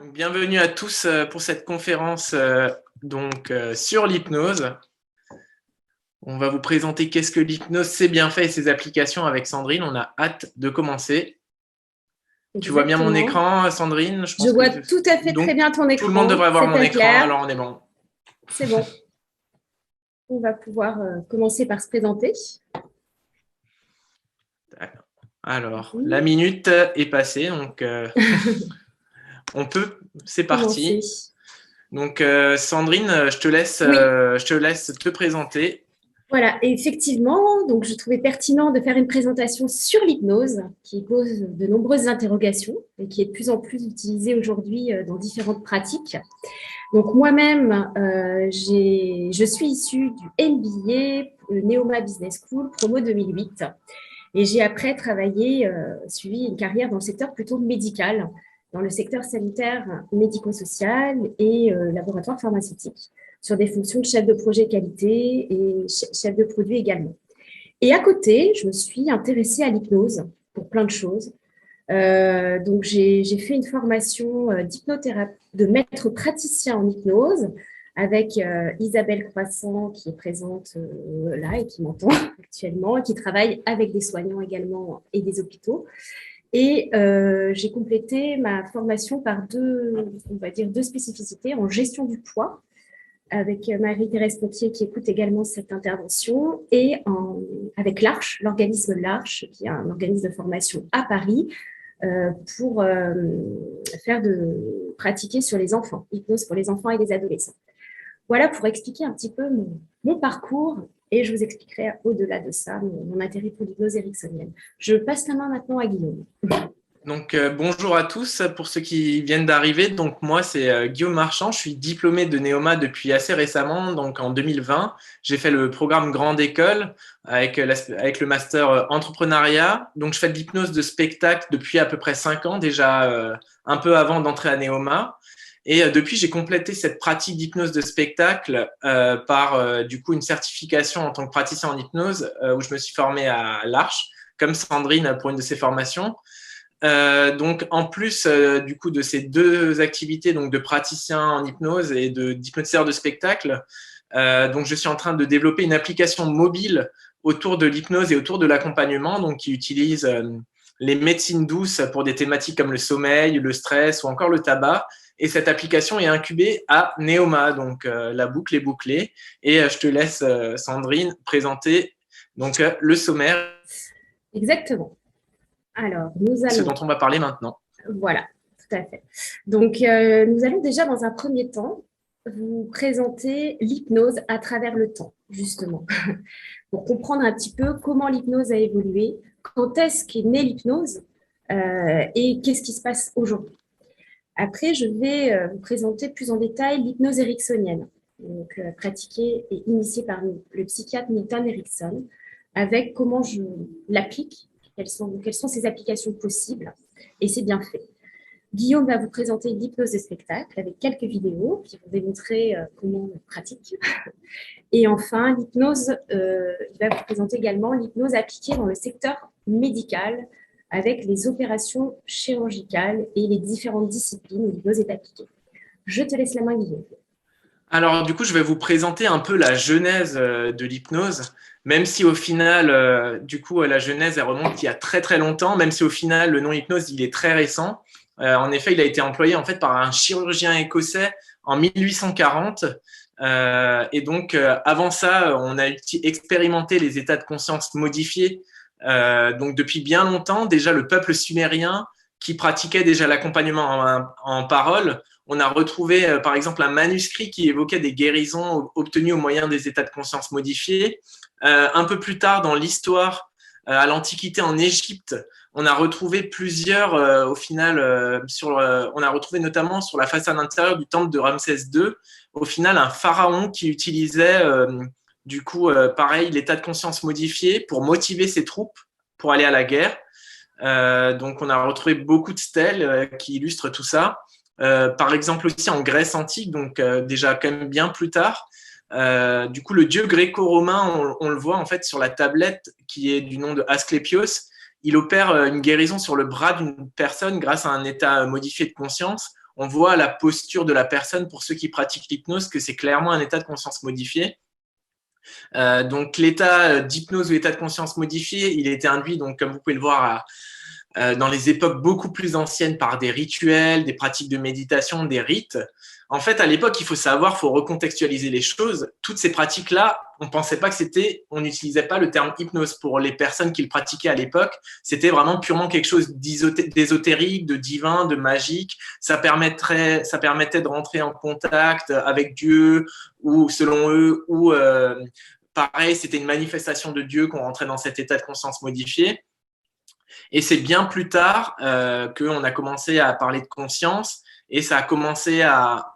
Donc, bienvenue à tous pour cette conférence sur l'hypnose. On va vous présenter qu'est-ce que l'hypnose, ses bienfaits et ses applications avec Sandrine. On a hâte de commencer. Tu vois bien mon Exactement. écran, Sandrine? Je vois tout à fait très Donc, bien ton tout le monde écran. devrait voir C'est mon très écran, clair. alors on est bon. C'est bon. On va pouvoir commencer par se présenter. Alors, la Oui. minute est passée, donc on peut, c'est Commencer. parti. Donc, Sandrine, Oui, je te laisse te présenter. voilà. Et effectivement, donc je trouvais pertinent de faire une présentation sur l'hypnose qui pose de nombreuses interrogations et qui est de plus en plus utilisée aujourd'hui dans différentes pratiques. Donc moi-même, je suis issue du MBA Neoma Business School, promo 2008. Et j'ai après suivi une carrière dans le secteur plutôt médical, dans le secteur sanitaire, médico-social et laboratoire pharmaceutique, sur des fonctions de chef de projet qualité et chef de produit également. Et à côté, je me suis intéressée à l'hypnose pour plein de choses. Donc, j'ai fait une formation d'hypnothérapeute, de maître praticien en hypnose avec Isabelle Croissant qui est présente là et qui m'entend actuellement et qui travaille avec des soignants également et des hôpitaux. Et j'ai complété ma formation par on va dire deux spécificités en gestion du poids avec Marie-Thérèse Pontier qui écoute également cette intervention et avec l'Arche, l'organisme l'Arche qui est un organisme de formation à Paris pour pratiquer sur les enfants, hypnose pour les enfants et les adolescents. Voilà pour expliquer un petit peu mon parcours et je vous expliquerai au-delà de ça mon intérêt pour l'hypnose ericksonienne. Je passe la main maintenant à Guillaume. Donc, bonjour à tous pour ceux qui viennent d'arriver. Donc, moi, c'est Guillaume Marchand. Je suis diplômé de Neoma depuis assez récemment, donc en 2020. J'ai fait le programme Grande École avec le master entrepreneuriat. Donc, je fais de l'hypnose de spectacle depuis à peu près 5 ans, déjà un peu avant d'entrer à Neoma. Et depuis, j'ai complété cette pratique d'hypnose de spectacle par du coup une certification en tant que praticien en hypnose où je me suis formé à l'Arche, comme Sandrine pour une de ses formations. Donc, en plus du coup de ces deux activités, donc de praticien en hypnose et d'hypnotiseur de spectacle, donc je suis en train de développer une application mobile autour de l'hypnose et autour de l'accompagnement, donc qui utilise les médecines douces pour des thématiques comme le sommeil, le stress ou encore le tabac. Et cette application est incubée à Neoma, donc la boucle est bouclée. Et je te laisse, Sandrine, présenter donc le sommaire, Exactement. Alors, ce dont on va parler maintenant. voilà, tout à fait. Donc, nous allons déjà dans un premier temps vous présenter l'hypnose à travers le temps, justement, pour comprendre un petit peu comment l'hypnose a évolué, quand est-ce qu'est née l'hypnose et qu'est-ce qui se passe aujourd'hui. Après, je vais vous présenter plus en détail l'hypnose ericksonienne, donc pratiquée et initiée par le psychiatre Milton Erickson, avec comment je l'applique, quelles sont ses applications possibles, et c'est bien fait. Guillaume va vous présenter l'hypnose de spectacle avec quelques vidéos qui vont démontrer comment on pratique. Et enfin, il va vous présenter également l'hypnose appliquée dans le secteur médical avec les opérations chirurgicales et les différentes disciplines où l'hypnose est appliquée. Je te laisse la main, Guillaume. Alors, du coup, je vais vous présenter un peu la genèse de l'hypnose, même si au final, du coup, la genèse, elle remonte il y a très très longtemps, même si au final, le nom hypnose, il est très récent. En effet, il a été employé en fait par un chirurgien écossais en 1840. Et donc, avant ça, on a expérimenté les états de conscience modifiés. Donc, depuis bien longtemps, déjà, le peuple sumérien qui pratiquait déjà l'accompagnement en parole, on a retrouvé, par exemple, un manuscrit qui évoquait des guérisons obtenues au moyen des états de conscience modifiés. Un peu plus tard dans l'histoire, à l'Antiquité en Égypte, on a retrouvé plusieurs, au final, on a retrouvé notamment sur la façade intérieure du temple de Ramsès II, au final, un pharaon qui utilisait, du coup, pareil, l'état de conscience modifié pour motiver ses troupes pour aller à la guerre. Donc, on a retrouvé beaucoup de stèles qui illustrent tout ça. Par exemple aussi en Grèce antique, donc déjà quand même bien plus tard. Du coup, le dieu gréco-romain, on le voit en fait sur la tablette qui est du nom de Asclépios. Il opère une guérison sur le bras d'une personne grâce à un état modifié de conscience. on voit la posture de la personne pour ceux qui pratiquent l'hypnose que c'est clairement un état de conscience modifié. Donc l'état d'hypnose ou l'état de conscience modifié, il a été induit, donc, comme vous pouvez le voir, dans les époques beaucoup plus anciennes par des rituels, des pratiques de méditation, des rites. En fait, à l'époque, il faut savoir, il faut recontextualiser les choses. Toutes ces pratiques-là, on ne pensait pas que c'était, on n'utilisait pas le terme hypnose pour les personnes qui le pratiquaient à l'époque. C'était vraiment purement quelque chose d'ésotérique, de divin, de magique. Ça permettait de rentrer en contact avec Dieu ou, selon eux, ou pareil, c'était une manifestation de Dieu qu'on rentrait dans cet état de conscience modifié. Et c'est bien plus tard qu'on a commencé à parler de conscience et ça a commencé à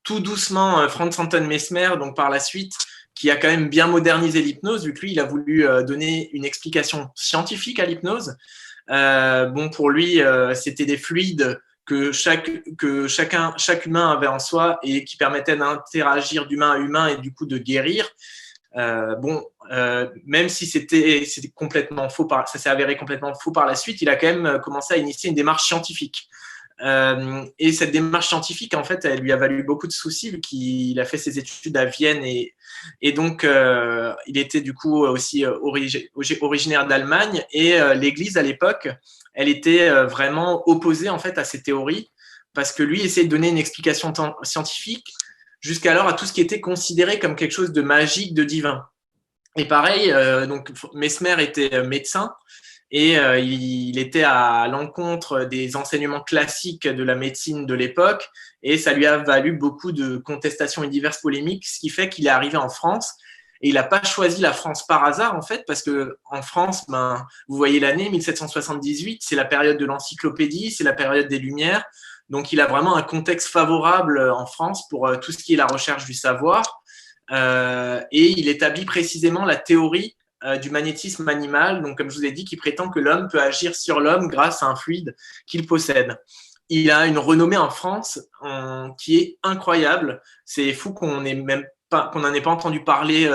tout doucement, Franz Anton Mesmer, donc par la suite, qui a quand même bien modernisé l'hypnose, vu que lui, il a voulu donner une explication scientifique à l'hypnose. Bon, pour lui, c'était des fluides que chaque humain avait en soi et qui permettaient d'interagir d'humain à humain et du coup de guérir. Même si c'était complètement faux, ça s'est avéré complètement faux par la suite, il a quand même commencé à initier une démarche scientifique. Et cette démarche scientifique, en fait, elle lui a valu beaucoup de soucis vu qu'il a fait ses études à Vienne et donc il était du coup aussi originaire d'Allemagne et l'Église à l'époque, elle était vraiment opposée en fait à ces théories parce que lui essayait de donner une explication scientifique jusqu'alors à tout ce qui était considéré comme quelque chose de magique, de divin. Et pareil, donc Mesmer était médecin et il était à l'encontre des enseignements classiques de la médecine de l'époque et ça lui a valu beaucoup de contestations et diverses polémiques, ce qui fait qu'il est arrivé en France et il n'a pas choisi la France par hasard en fait parce que en France, vous voyez l'année 1778, c'est la période de l'encyclopédie, c'est la période des Lumières, donc il a vraiment un contexte favorable en France pour tout ce qui est la recherche du savoir et il établit précisément la théorie du magnétisme animal, donc comme je vous ai dit, qui prétend que l'homme peut agir sur l'homme grâce à un fluide qu'il possède. Il a une renommée en France qui est incroyable. C'est fou qu'on n'en ait pas entendu parler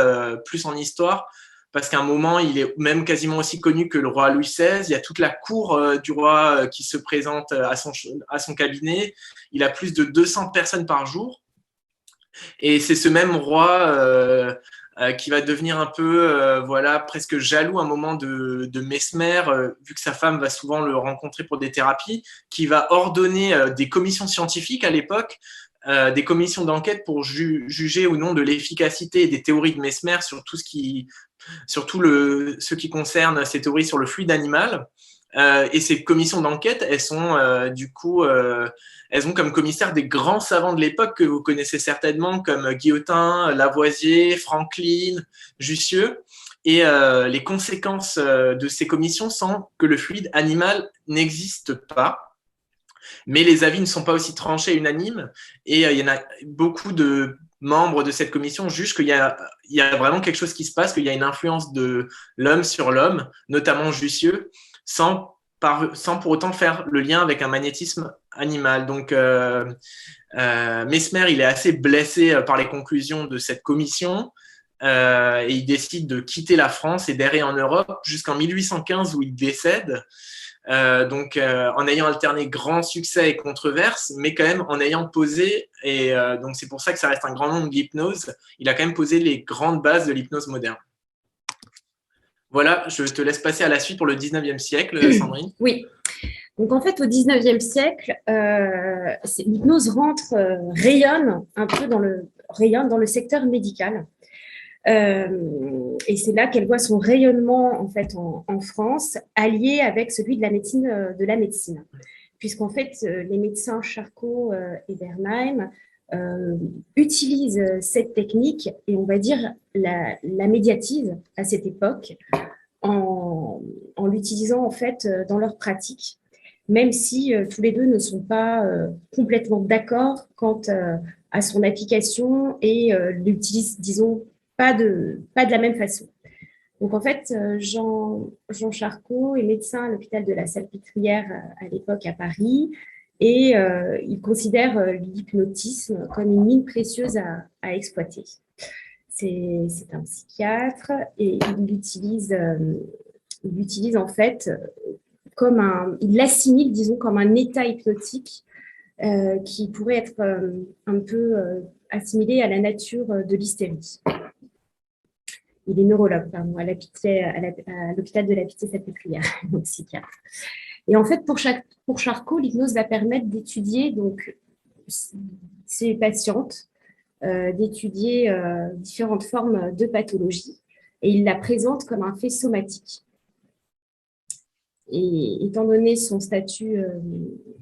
plus en histoire, parce qu'à un moment, il est même quasiment aussi connu que le roi Louis XVI. Il y a toute la cour du roi qui se présente à son cabinet. Il a plus de 200 personnes par jour. Et c'est ce même roi qui va devenir un peu presque jaloux à un moment de Mesmer, vu que sa femme va souvent le rencontrer pour des thérapies, qui va ordonner des commissions scientifiques à l'époque, des commissions d'enquête pour juger ou non de l'efficacité des théories de Mesmer sur tout ce qui concerne ces théories sur le fluide animal. Et ces commissions d'enquête, elles sont elles ont comme commissaire des grands savants de l'époque que vous connaissez certainement, comme Guillotin, Lavoisier, Franklin, Jussieu. Et les conséquences de ces commissions sont que le fluide animal n'existe pas, mais les avis ne sont pas aussi tranchés et unanimes. Et il y en a beaucoup de membres de cette commission jugent qu'il y a vraiment quelque chose qui se passe, qu'il y a une influence de l'homme sur l'homme, notamment Jussieu, sans pour autant faire le lien avec un magnétisme animal. Donc, Mesmer, il est assez blessé par les conclusions de cette commission et il décide de quitter la France et d'errer en Europe jusqu'en 1815 où il décède. En ayant alterné grand succès et controverse, mais quand même en ayant posé, et donc c'est pour ça que ça reste un grand nom de l'hypnose, il a quand même posé les grandes bases de l'hypnose moderne. Voilà, je te laisse passer à la suite pour le 19e siècle, Sandrine. Oui. Donc, en fait, au 19e siècle, l'hypnose rayonne un peu dans le secteur médical. Et c'est là qu'elle voit son rayonnement, en fait, en France, allié avec celui de la médecine. Puisqu'en fait, les médecins Charcot et Bernheim utilisent cette technique et on va dire la médiatisent à cette époque en l'utilisant en fait dans leur pratique, même si tous les deux ne sont pas complètement d'accord quant à son application et l'utilisent, disons, pas de la même façon. Donc en fait, Jean Charcot est médecin à l'hôpital de la Salpêtrière à l'époque à Paris et il considère l'hypnotisme comme une mine précieuse à exploiter. C'est un psychiatre et il l'utilise en fait il l'assimile, disons, comme un état hypnotique qui pourrait être un peu assimilé à la nature de l'hystérie. Il est neurologue, pardon, à l'hôpital de la Pitié-Salpêtrière, donc psychiatre. Et en fait, pour Charcot, l'hypnose va permettre d'étudier donc ces patientes, d'étudier différentes formes de pathologie, et il la présente comme un fait somatique. Et étant donné son statut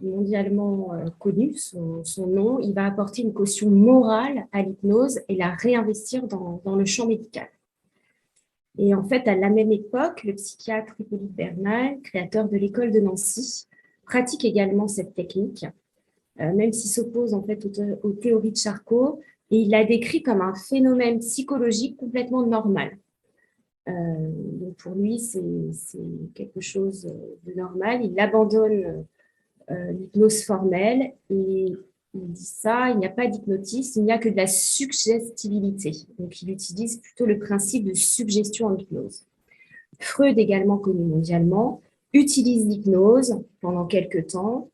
mondialement connu, son nom, il va apporter une caution morale à l'hypnose et la réinvestir dans le champ médical. Et en fait, à la même époque, le psychiatre Hippolyte Bernal, créateur de l'école de Nancy, pratique également cette technique, même s'il s'oppose en fait aux théories de Charcot, et il la décrit comme un phénomène psychologique complètement normal. Donc pour lui, c'est quelque chose de normal. Il abandonne l'hypnose formelle et il dit ça, il n'y a pas d'hypnotisme, il n'y a que de la suggestibilité. Donc il utilise plutôt le principe de suggestion en hypnose. Freud, également connu mondialement, utilise l'hypnose pendant quelques temps.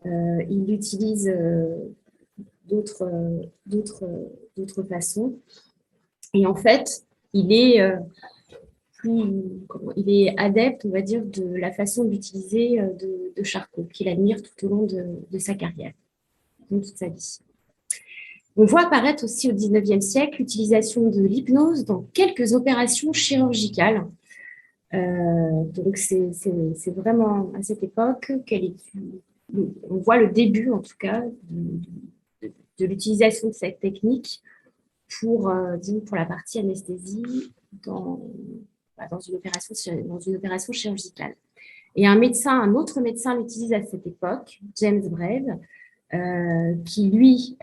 Il utilise d'autres façons. Et en fait, il est adepte, on va dire, de la façon d'utiliser de Charcot, qu'il admire tout au long de sa carrière, de toute sa vie. On voit apparaître aussi au XIXe siècle l'utilisation de l'hypnose dans quelques opérations chirurgicales. Donc, c'est vraiment à cette époque on voit le début, en tout cas, de l'utilisation de cette technique pour la partie anesthésie dans une opération chirurgicale. Et un autre médecin l'utilise à cette époque, James Braid, qui lui,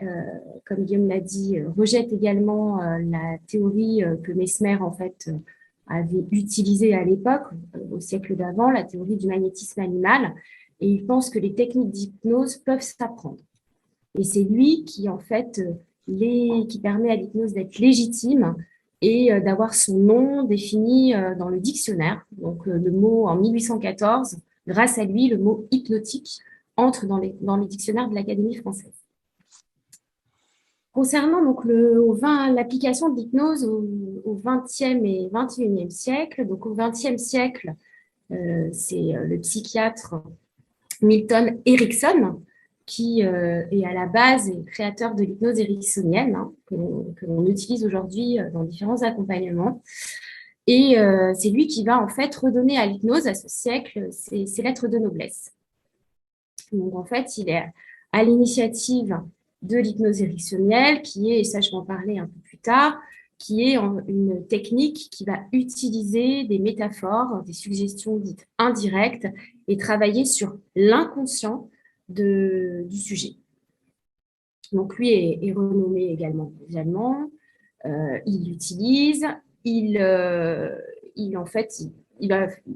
comme Guillaume l'a dit, rejette également la théorie que Mesmer en fait avait utilisée à l'époque, au siècle d'avant, la théorie du magnétisme animal, et il pense que les techniques d'hypnose peuvent s'apprendre. Et c'est lui qui en fait qui permet à l'hypnose d'être légitime et d'avoir son nom défini dans le dictionnaire. Donc le mot en 1814, grâce à lui, le mot hypnotique entre dans les dictionnaires de l'Académie française. Concernant donc l'application de l'hypnose au XXe et XXIe siècle, donc au XXe siècle, c'est le psychiatre Milton Erickson qui est à la base et créateur de l'hypnose ericksonienne, que l'on utilise aujourd'hui dans différents accompagnements. Et c'est lui qui va en fait redonner à l'hypnose à ce siècle ses lettres de noblesse. Donc en fait, il est à l'initiative de l'hypnose ericksonienne, qui est, et ça je vais en parler un peu plus tard, qui est une technique qui va utiliser des métaphores, des suggestions dites indirectes et travailler sur l'inconscient du sujet. Donc lui est renommé également mondialement, il l'utilise, il va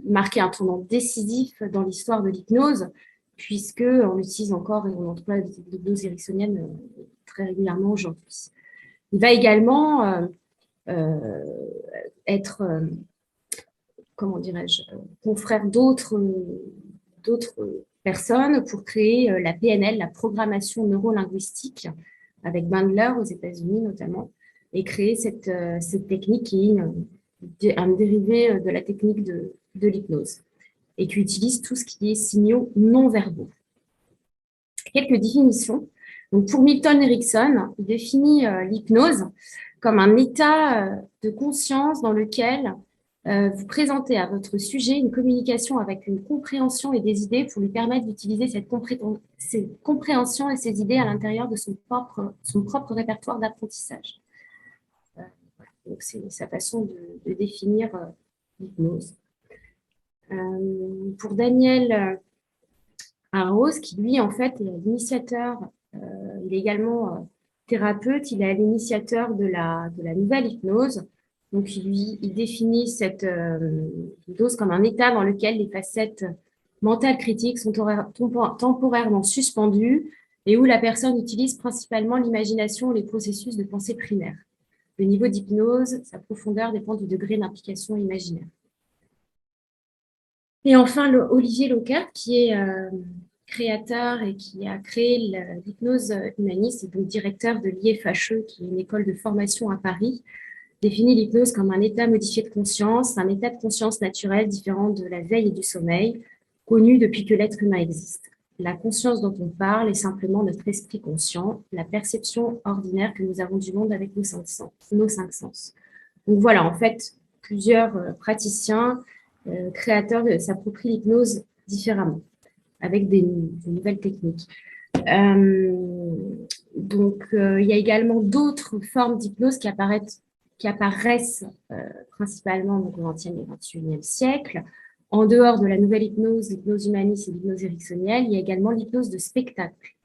marquer un tournant décisif dans l'histoire de l'hypnose, puisqu'on l'utilise encore et on emploie l'hypnose ericksonienne très régulièrement aujourd'hui. Il va également être, comment dirais-je, confrère d'autres personnes pour créer la PNL, la programmation neurolinguistique, avec Bandler aux États-Unis notamment, et créer cette technique qui est un dérivé de la technique de l'hypnose et qui utilise tout ce qui est signaux non-verbaux. Quelques définitions. Donc pour Milton Erickson, il définit l'hypnose comme un état de conscience dans lequel vous présentez à votre sujet une communication avec une compréhension et des idées pour lui permettre d'utiliser cette compréhension et ces idées à l'intérieur de son propre répertoire d'apprentissage. Donc c'est sa façon de définir l'hypnose. Pour Daniel Arros, qui lui en fait est l'initiateur, il est également thérapeute, il est l'initiateur de la nouvelle hypnose. Donc, il définit cette hypnose comme un état dans lequel les facettes mentales critiques sont temporairement suspendues et où la personne utilise principalement l'imagination et les processus de pensée primaire. Le niveau d'hypnose, sa profondeur dépend du degré d'implication imaginaire. Et enfin, Olivier Locard, qui est créateur et qui a créé l'hypnose humaniste, et donc directeur de l'IFHE, qui est une école de formation à Paris, définit l'hypnose comme un état modifié de conscience, un état de conscience naturel différent de la veille et du sommeil, connu depuis que l'être humain existe. La conscience dont on parle est simplement notre esprit conscient, la perception ordinaire que nous avons du monde avec nos cinq sens. Donc voilà, en fait, plusieurs praticiens, créateurs s'approprient l'hypnose différemment, avec des nouvelles techniques. Il y a également d'autres formes d'hypnose qui apparaissent principalement donc, au XXe et XXIe siècle. En dehors de la nouvelle hypnose, l'hypnose humaniste et l'hypnose ericksonienne, il y a également l'hypnose de spectacle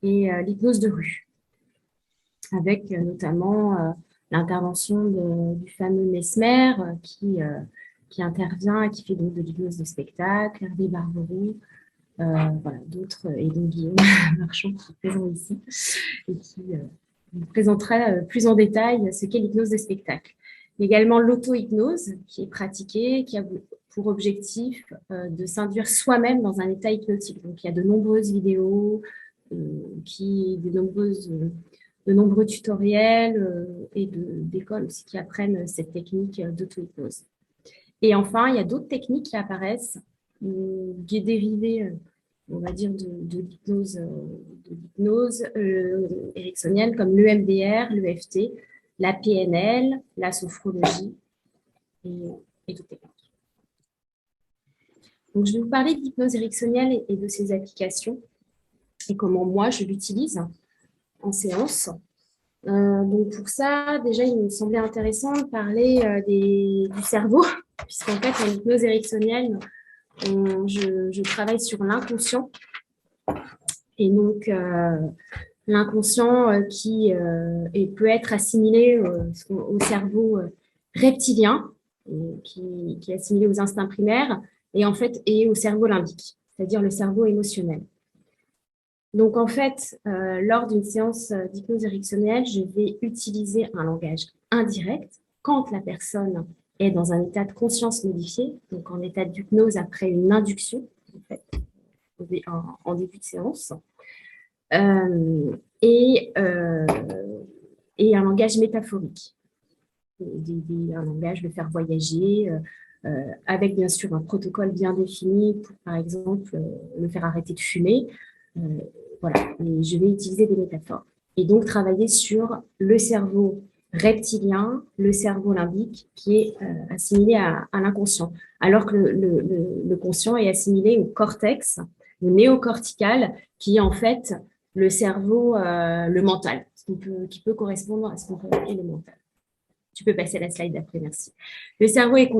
et l'hypnose de rue, avec notamment l'intervention du fameux Mesmer qui intervient et qui fait donc de l'hypnose de spectacle, Hervé Barberoux, voilà, d'autres, et donc Guillaume Marchand qui est présent ici et qui vous présentera plus en détail ce qu'est l'hypnose de spectacle. Il y a également l'auto-hypnose qui est pratiquée, qui a pour objectif de s'induire soi-même dans un état hypnotique. Donc il y a de nombreuses vidéos, de nombreux tutoriels et d'écoles aussi qui apprennent cette technique d'auto-hypnose. Et enfin, il y a d'autres techniques qui apparaissent, qui est dérivée, on va dire, de l'hypnose ericksonienne, comme l'EMDR, l'EFT, la PNL, la sophrologie et d'autres techniques. Donc, je vais vous parler de l'hypnose ericksonienne et de ses applications et comment moi je l'utilise en séance. Donc pour ça, déjà, il me semblait intéressant de parler du cerveau, puisqu'en fait, en hypnose ericksonienne, je travaille sur l'inconscient. Et donc, l'inconscient qui peut être assimilé au cerveau reptilien, qui est assimilé aux instincts primaires, et en fait, et au cerveau limbique, c'est-à-dire le cerveau émotionnel. Donc, en fait, lors d'une séance d'hypnose ericksonienne, je vais utiliser un langage indirect quand la personne est dans un état de conscience modifié, donc en état d'hypnose après une induction, en fait, en début de séance, et un langage métaphorique, un langage de faire voyager, avec bien sûr un protocole bien défini pour, par exemple, le faire arrêter de fumer. Voilà, et je vais utiliser des métaphores. Et donc, travailler sur le cerveau reptilien, le cerveau limbique, qui est assimilé à l'inconscient, alors que le conscient est assimilé au cortex, au néocortical, qui est en fait le cerveau, le mental, qui peut correspondre à ce qu'on peut appeler le mental. Tu peux passer à la slide d'après, merci. Le cerveau est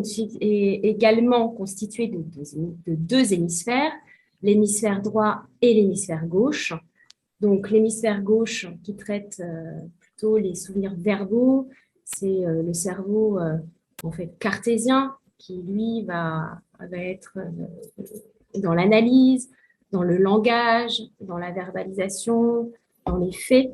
également constitué de deux hémisphères, l'hémisphère droit et l'hémisphère gauche. Donc, l'hémisphère gauche qui traite plutôt les souvenirs verbaux, c'est le cerveau en fait cartésien qui, lui, va être dans l'analyse, dans le langage, dans la verbalisation, dans les faits,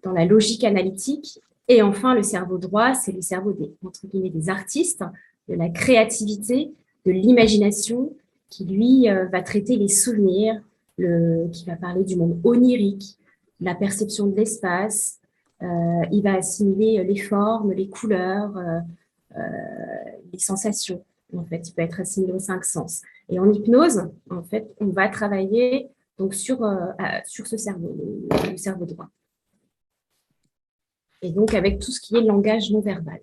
dans la logique analytique. Et enfin, le cerveau droit, c'est le cerveau entre guillemets, des artistes, de la créativité, de l'imagination, qui, lui, va traiter les souvenirs, qui va parler du monde onirique, la perception de l'espace. Il va assimiler les formes, les couleurs, les sensations. En fait, il peut être assimilé aux 5 sens. Et en hypnose, en fait, on va travailler donc sur ce cerveau, le cerveau droit. Et donc, avec tout ce qui est langage non verbal.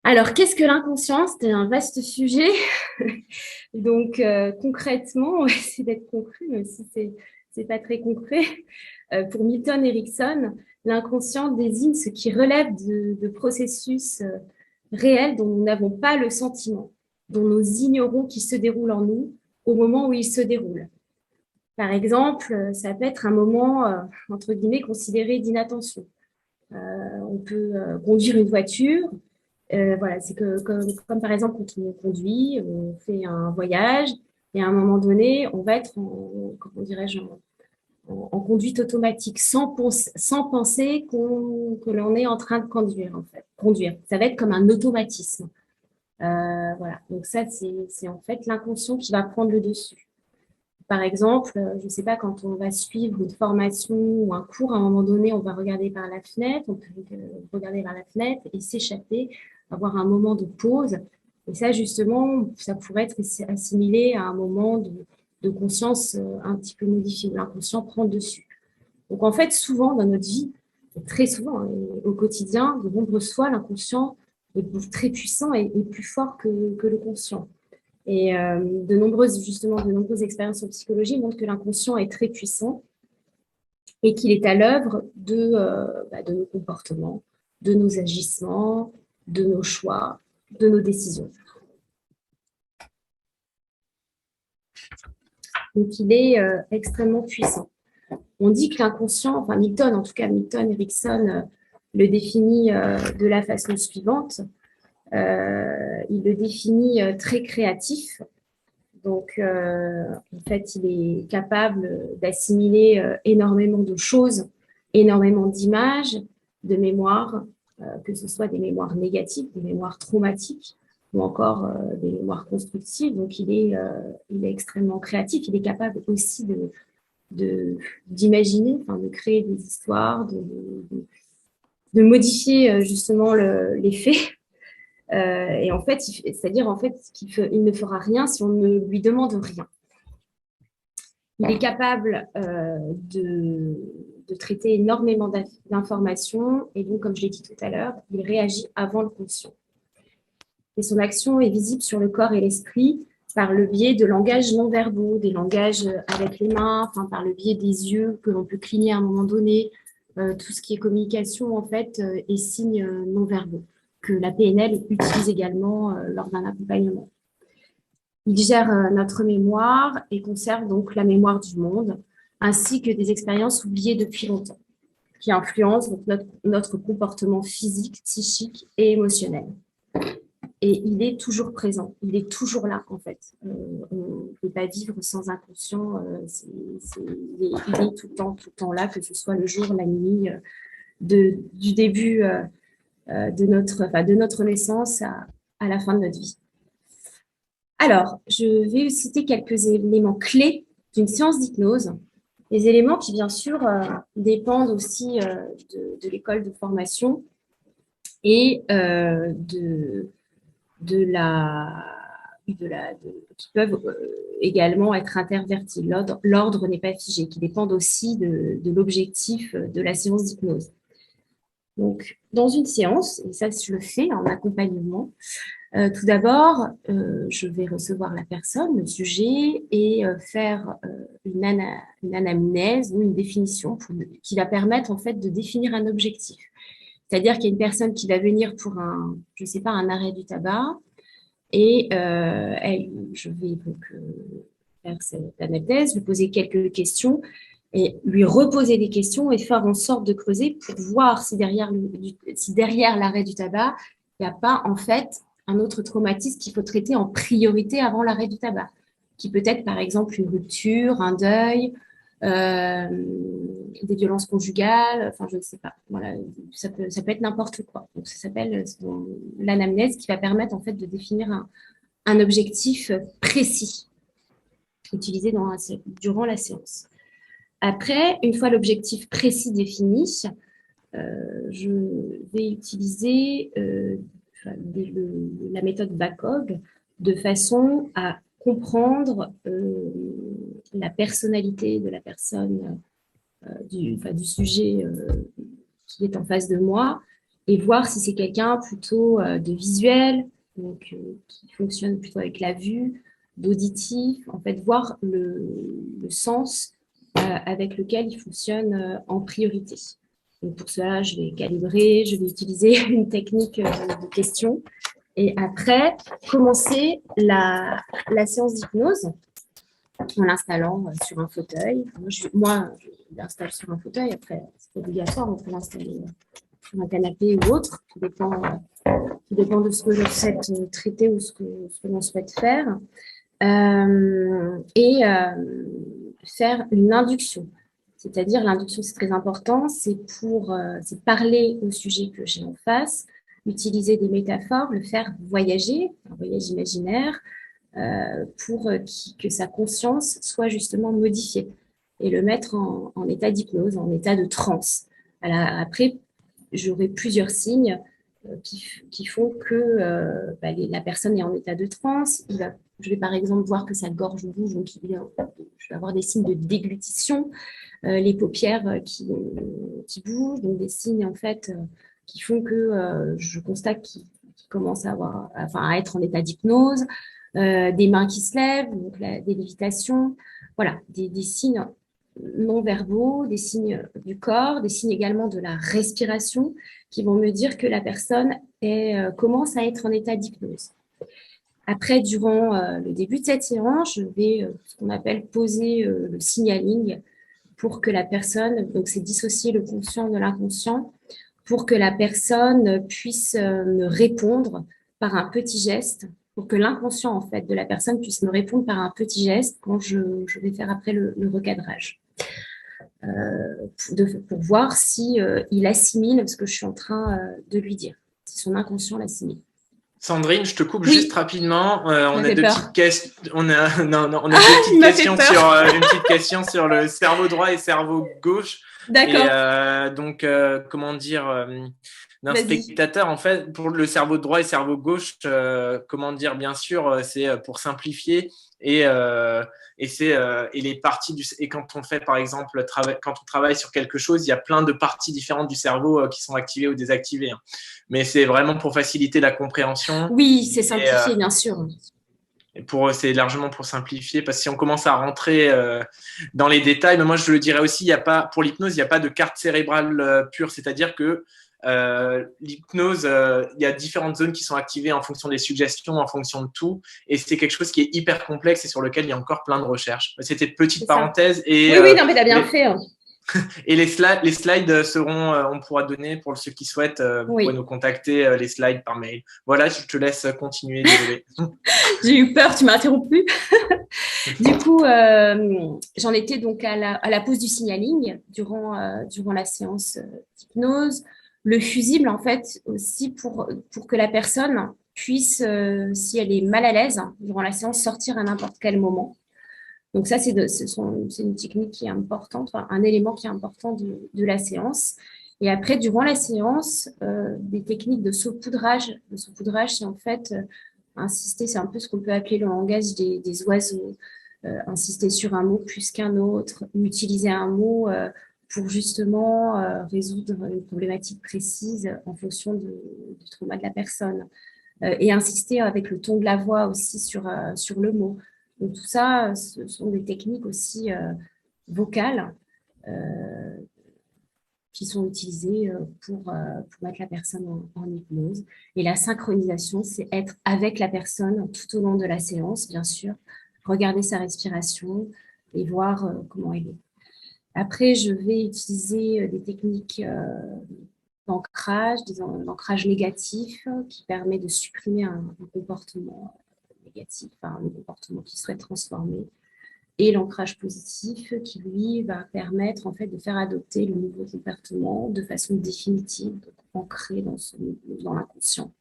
Alors, qu'est-ce que l'inconscient? C'est un vaste sujet. Donc, concrètement, on va essayer d'être concret, même si c'est pas très concret. Pour Milton Erickson, l'inconscient désigne ce qui relève de processus réels dont nous n'avons pas le sentiment, dont nous ignorons qui se déroulent en nous au moment où ils se déroulent. Par exemple, ça peut être un moment, entre guillemets, considéré d'inattention. On peut conduire une voiture. Voilà, c'est comme par exemple quand on conduit, on fait un voyage et à un moment donné, on va être en conduite automatique sans penser que l'on est en train de conduire en fait. Conduire, ça va être comme un automatisme. Voilà, donc ça c'est en fait l'inconscient qui va prendre le dessus. Par exemple, je ne sais pas, quand on va suivre une formation ou un cours, à un moment donné, on va regarder par la fenêtre, on peut regarder par la fenêtre et s'échapper, avoir un moment de pause. Et ça, justement, ça pourrait être assimilé à un moment de conscience un petit peu modifié. L'inconscient prend le dessus. Donc, en fait, souvent dans notre vie, très souvent, hein, au quotidien, de nombreuses fois, l'inconscient est très puissant et plus fort que le conscient. Et de nombreuses expériences en psychologie montrent que l'inconscient est très puissant et qu'il est à l'œuvre de nos comportements, de nos agissements, de nos choix, de nos décisions. Donc, il est extrêmement puissant. On dit que l'inconscient, enfin Milton, en tout cas Milton Erickson, le définit de la façon suivante. Il le définit très créatif. Donc, en fait, il est capable d'assimiler énormément de choses, énormément d'images, de mémoires, que ce soit des mémoires négatives, des mémoires traumatiques ou encore des mémoires constructives. Donc, il est extrêmement créatif. Il est capable aussi d'imaginer, enfin, de créer des histoires, de modifier justement les faits. Et en fait, c'est-à-dire en fait qu'il ne fera rien si on ne lui demande rien. Il est capable de traiter énormément d'informations et donc, comme je l'ai dit tout à l'heure, il réagit avant le conscient. Et son action est visible sur le corps et l'esprit par le biais de langages non verbaux, des langages avec les mains, enfin, par le biais des yeux que l'on peut cligner à un moment donné, tout ce qui est communication en fait et signes non verbaux que la PNL utilise également lors d'un accompagnement. Il gère notre mémoire et conserve donc la mémoire du monde, ainsi que des expériences oubliées depuis longtemps, qui influencent donc notre comportement physique, psychique et émotionnel. Et il est toujours présent, il est toujours là en fait. On ne peut pas vivre sans inconscient, il est tout le temps là, que ce soit le jour, la nuit, du début de notre naissance à la fin de notre vie. Alors, je vais citer quelques éléments clés d'une séance d'hypnose, des éléments qui, bien sûr, dépendent aussi de l'école de formation et qui peuvent également être intervertis. L'ordre n'est pas figé, qui dépendent aussi de l'objectif de la séance d'hypnose. Donc, dans une séance, et ça, je le fais en accompagnement, tout d'abord, je vais recevoir la personne, le sujet, et faire une anamnèse ou une définition qui va permettre en fait de définir un objectif. C'est-à-dire qu'il y a une personne qui va venir pour je sais pas, un arrêt du tabac, et je vais donc faire cette anamnèse, lui poser quelques questions et lui reposer des questions et faire en sorte de creuser pour voir si derrière l'arrêt du tabac, il n'y a pas en fait un autre traumatisme qu'il faut traiter en priorité avant l'arrêt du tabac, qui peut être par exemple une rupture, un deuil, des violences conjugales, enfin je ne sais pas. Voilà, ça peut être n'importe quoi. Donc ça s'appelle l'anamnèse qui va permettre en fait de définir un objectif précis utilisé durant la séance. Après, une fois l'objectif précis défini, je vais utiliser la méthode BACOG de façon à comprendre la personnalité de la personne, du sujet qui est en face de moi et voir si c'est quelqu'un plutôt de visuel, donc qui fonctionne plutôt avec la vue, d'auditif, en fait, voir le sens avec lequel il fonctionne en priorité. Donc pour cela, je vais calibrer, je vais utiliser une technique de question et après, commencer la séance d'hypnose en l'installant sur un fauteuil. Moi, je l'installe sur un fauteuil, après, c'est obligatoire, on peut l'installer sur un canapé ou autre, tout dépend de ce que je souhaite traiter ou ce que l'on souhaite faire. Faire une induction. C'est-à-dire, l'induction, c'est très important, c'est parler au sujet que j'ai en face, utiliser des métaphores, le faire voyager, un voyage imaginaire, pour que sa conscience soit justement modifiée et le mettre en état d'hypnose, en état de transe. Après, j'aurai plusieurs signes qui font que la personne est en état de transe. Je vais par exemple voir que sa gorge bouge, donc je vais avoir des signes de déglutition, les paupières qui bougent, donc des signes en fait qui font que je constate qu'il commence à être en état d'hypnose, des mains qui se lèvent, donc des lévitations, voilà, des signes non verbaux, des signes du corps, des signes également de la respiration qui vont me dire que la personne commence à être en état d'hypnose. Après, durant le début de cette séance, je vais ce qu'on appelle poser le signaling pour que la personne, donc c'est dissocier le conscient de l'inconscient, pour que la personne puisse me répondre par un petit geste, pour que l'inconscient en fait de la personne puisse me répondre par un petit geste quand je vais faire après le recadrage. Pour voir si il assimile ce que je suis en train de lui dire, si son inconscient l'assimile. Sandrine, je te coupe Oui. Juste rapidement. On a deux petites questions. On a une petite question sur le cerveau droit et cerveau gauche. D'accord. Et donc, comment dire, d'un spectateur, en fait, pour le cerveau droit et cerveau gauche, comment dire, bien sûr, c'est pour simplifier et les parties et quand on fait, par exemple, quand on travaille sur quelque chose, il y a plein de parties différentes du cerveau qui sont activées ou désactivées. Hein. Mais c'est vraiment pour faciliter la compréhension. Oui, c'est simplifié, bien sûr. C'est largement pour simplifier, parce que si on commence à rentrer dans les détails, mais moi je le dirais aussi, pour l'hypnose, il n'y a pas de carte cérébrale pure, c'est-à-dire que l'hypnose, il y a différentes zones qui sont activées en fonction des suggestions, en fonction de tout, et c'est quelque chose qui est hyper complexe et sur lequel il y a encore plein de recherches. C'était une petite parenthèse. Et, oui, non, mais t'as bien fait. Hein. Et les slides seront, on pourra donner pour ceux qui souhaitent, vous pouvez nous contacter les slides par mail. Voilà, je te laisse continuer, désolé. J'ai eu peur, tu m'as interrompu. Du coup, j'en étais donc à la pause du signaling durant la séance d'hypnose. Le fusible, en fait, aussi pour que la personne puisse, si elle est mal à l'aise durant la séance, sortir à n'importe quel moment. Donc ça, c'est une technique qui est importante, enfin, un élément qui est important de la séance. Et après, durant la séance, des techniques de saupoudrage. Le saupoudrage, c'est en fait insister, c'est un peu ce qu'on peut appeler le langage des oiseaux. Insister sur un mot plus qu'un autre, ou utiliser un mot pour justement résoudre une problématique précise en fonction du trauma de la personne. Et insister avec le ton de la voix aussi sur le mot. Donc tout ça, ce sont des techniques aussi vocales qui sont utilisées pour mettre la personne en hypnose. Et la synchronisation, c'est être avec la personne tout au long de la séance, bien sûr, regarder sa respiration et voir comment elle est. Après, je vais utiliser des techniques d'ancrage, d'ancrage négatif qui permet de supprimer un comportement négatif, un comportement qui serait transformé, et l'ancrage positif qui, lui, va permettre en fait de faire adopter le nouveau comportement de façon définitive, donc ancré dans l'inconscient.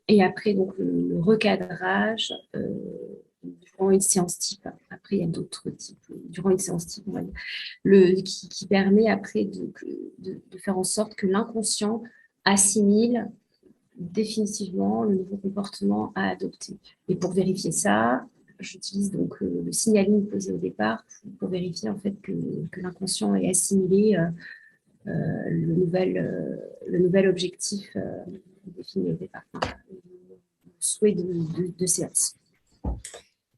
Et après, donc, le recadrage durant une séance type. Après, il y a d'autres types. Durant une séance type, on va dire, qui permet après de faire en sorte que l'inconscient assimile définitivement le nouveau comportement à adopter. Et pour vérifier ça, j'utilise donc le signaling posé au départ pour vérifier en fait que l'inconscient ait assimilé le nouvel objectif défini au départ, le souhait de séance.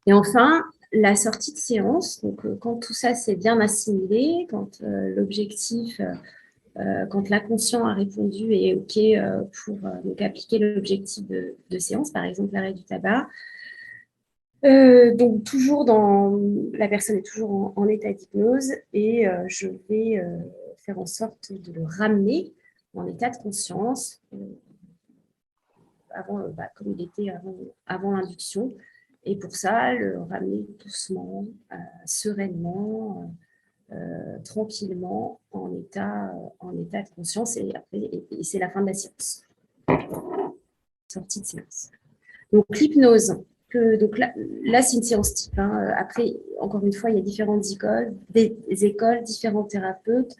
Et enfin, la sortie de séance, donc quand tout ça s'est bien assimilé, quand l'objectif quand l'inconscient a répondu et est OK pour donc appliquer l'objectif de séance, par exemple l'arrêt du tabac. Donc la personne est toujours en état d'hypnose et je vais faire en sorte de le ramener en état de conscience comme il était avant l'induction. Et pour ça, le ramener doucement, sereinement, tranquillement en état de conscience et c'est la fin de la séance. Sortie de séance. Donc, l'hypnose, donc là c'est une séance type. Hein. Après, encore une fois, il y a différentes écoles, des écoles, différents thérapeutes.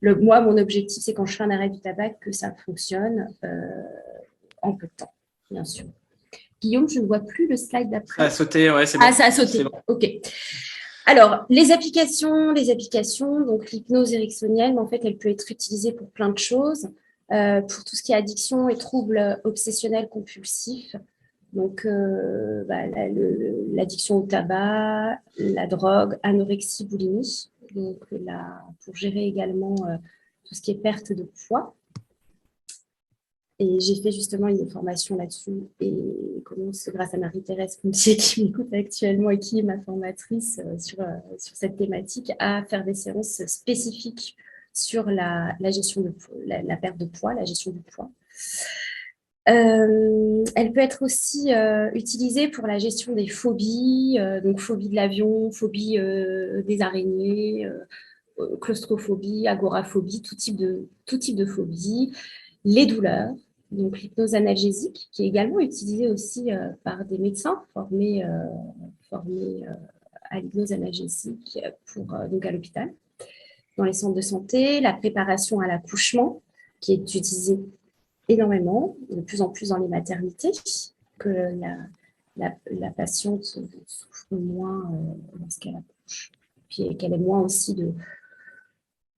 Moi, mon objectif, c'est quand je fais un arrêt du tabac, que ça fonctionne en peu de temps, bien sûr. Guillaume, je ne vois plus le slide d'après. Ça a sauté, ouais, c'est bon. Ah, ça a sauté, bon. Ok. Alors, les applications, donc l'hypnose ericksonienne, en fait, elle peut être utilisée pour plein de choses, pour tout ce qui est addiction et troubles obsessionnels compulsifs. Donc, l'addiction au tabac, la drogue, anorexie, boulimie. Donc, pour gérer également tout ce qui est perte de poids. Et j'ai fait justement une formation là-dessus et commence, grâce à Marie-Thérèse Pontier qui m'écoute actuellement et qui est ma formatrice sur cette thématique, à faire des séances spécifiques sur la gestion de la perte de poids, la gestion du poids. Elle peut être aussi utilisée pour la gestion des phobies, donc phobie de l'avion, phobie des araignées, claustrophobie, agoraphobie, tout type de phobie, les douleurs. Donc, l'hypnose analgésique, qui est également utilisée aussi par des médecins formés à l'hypnose analgésique donc à l'hôpital, dans les centres de santé, la préparation à l'accouchement, qui est utilisée énormément, de plus en plus dans les maternités, que la patiente souffre moins lorsqu'elle accouche, puis qu'elle ait moins aussi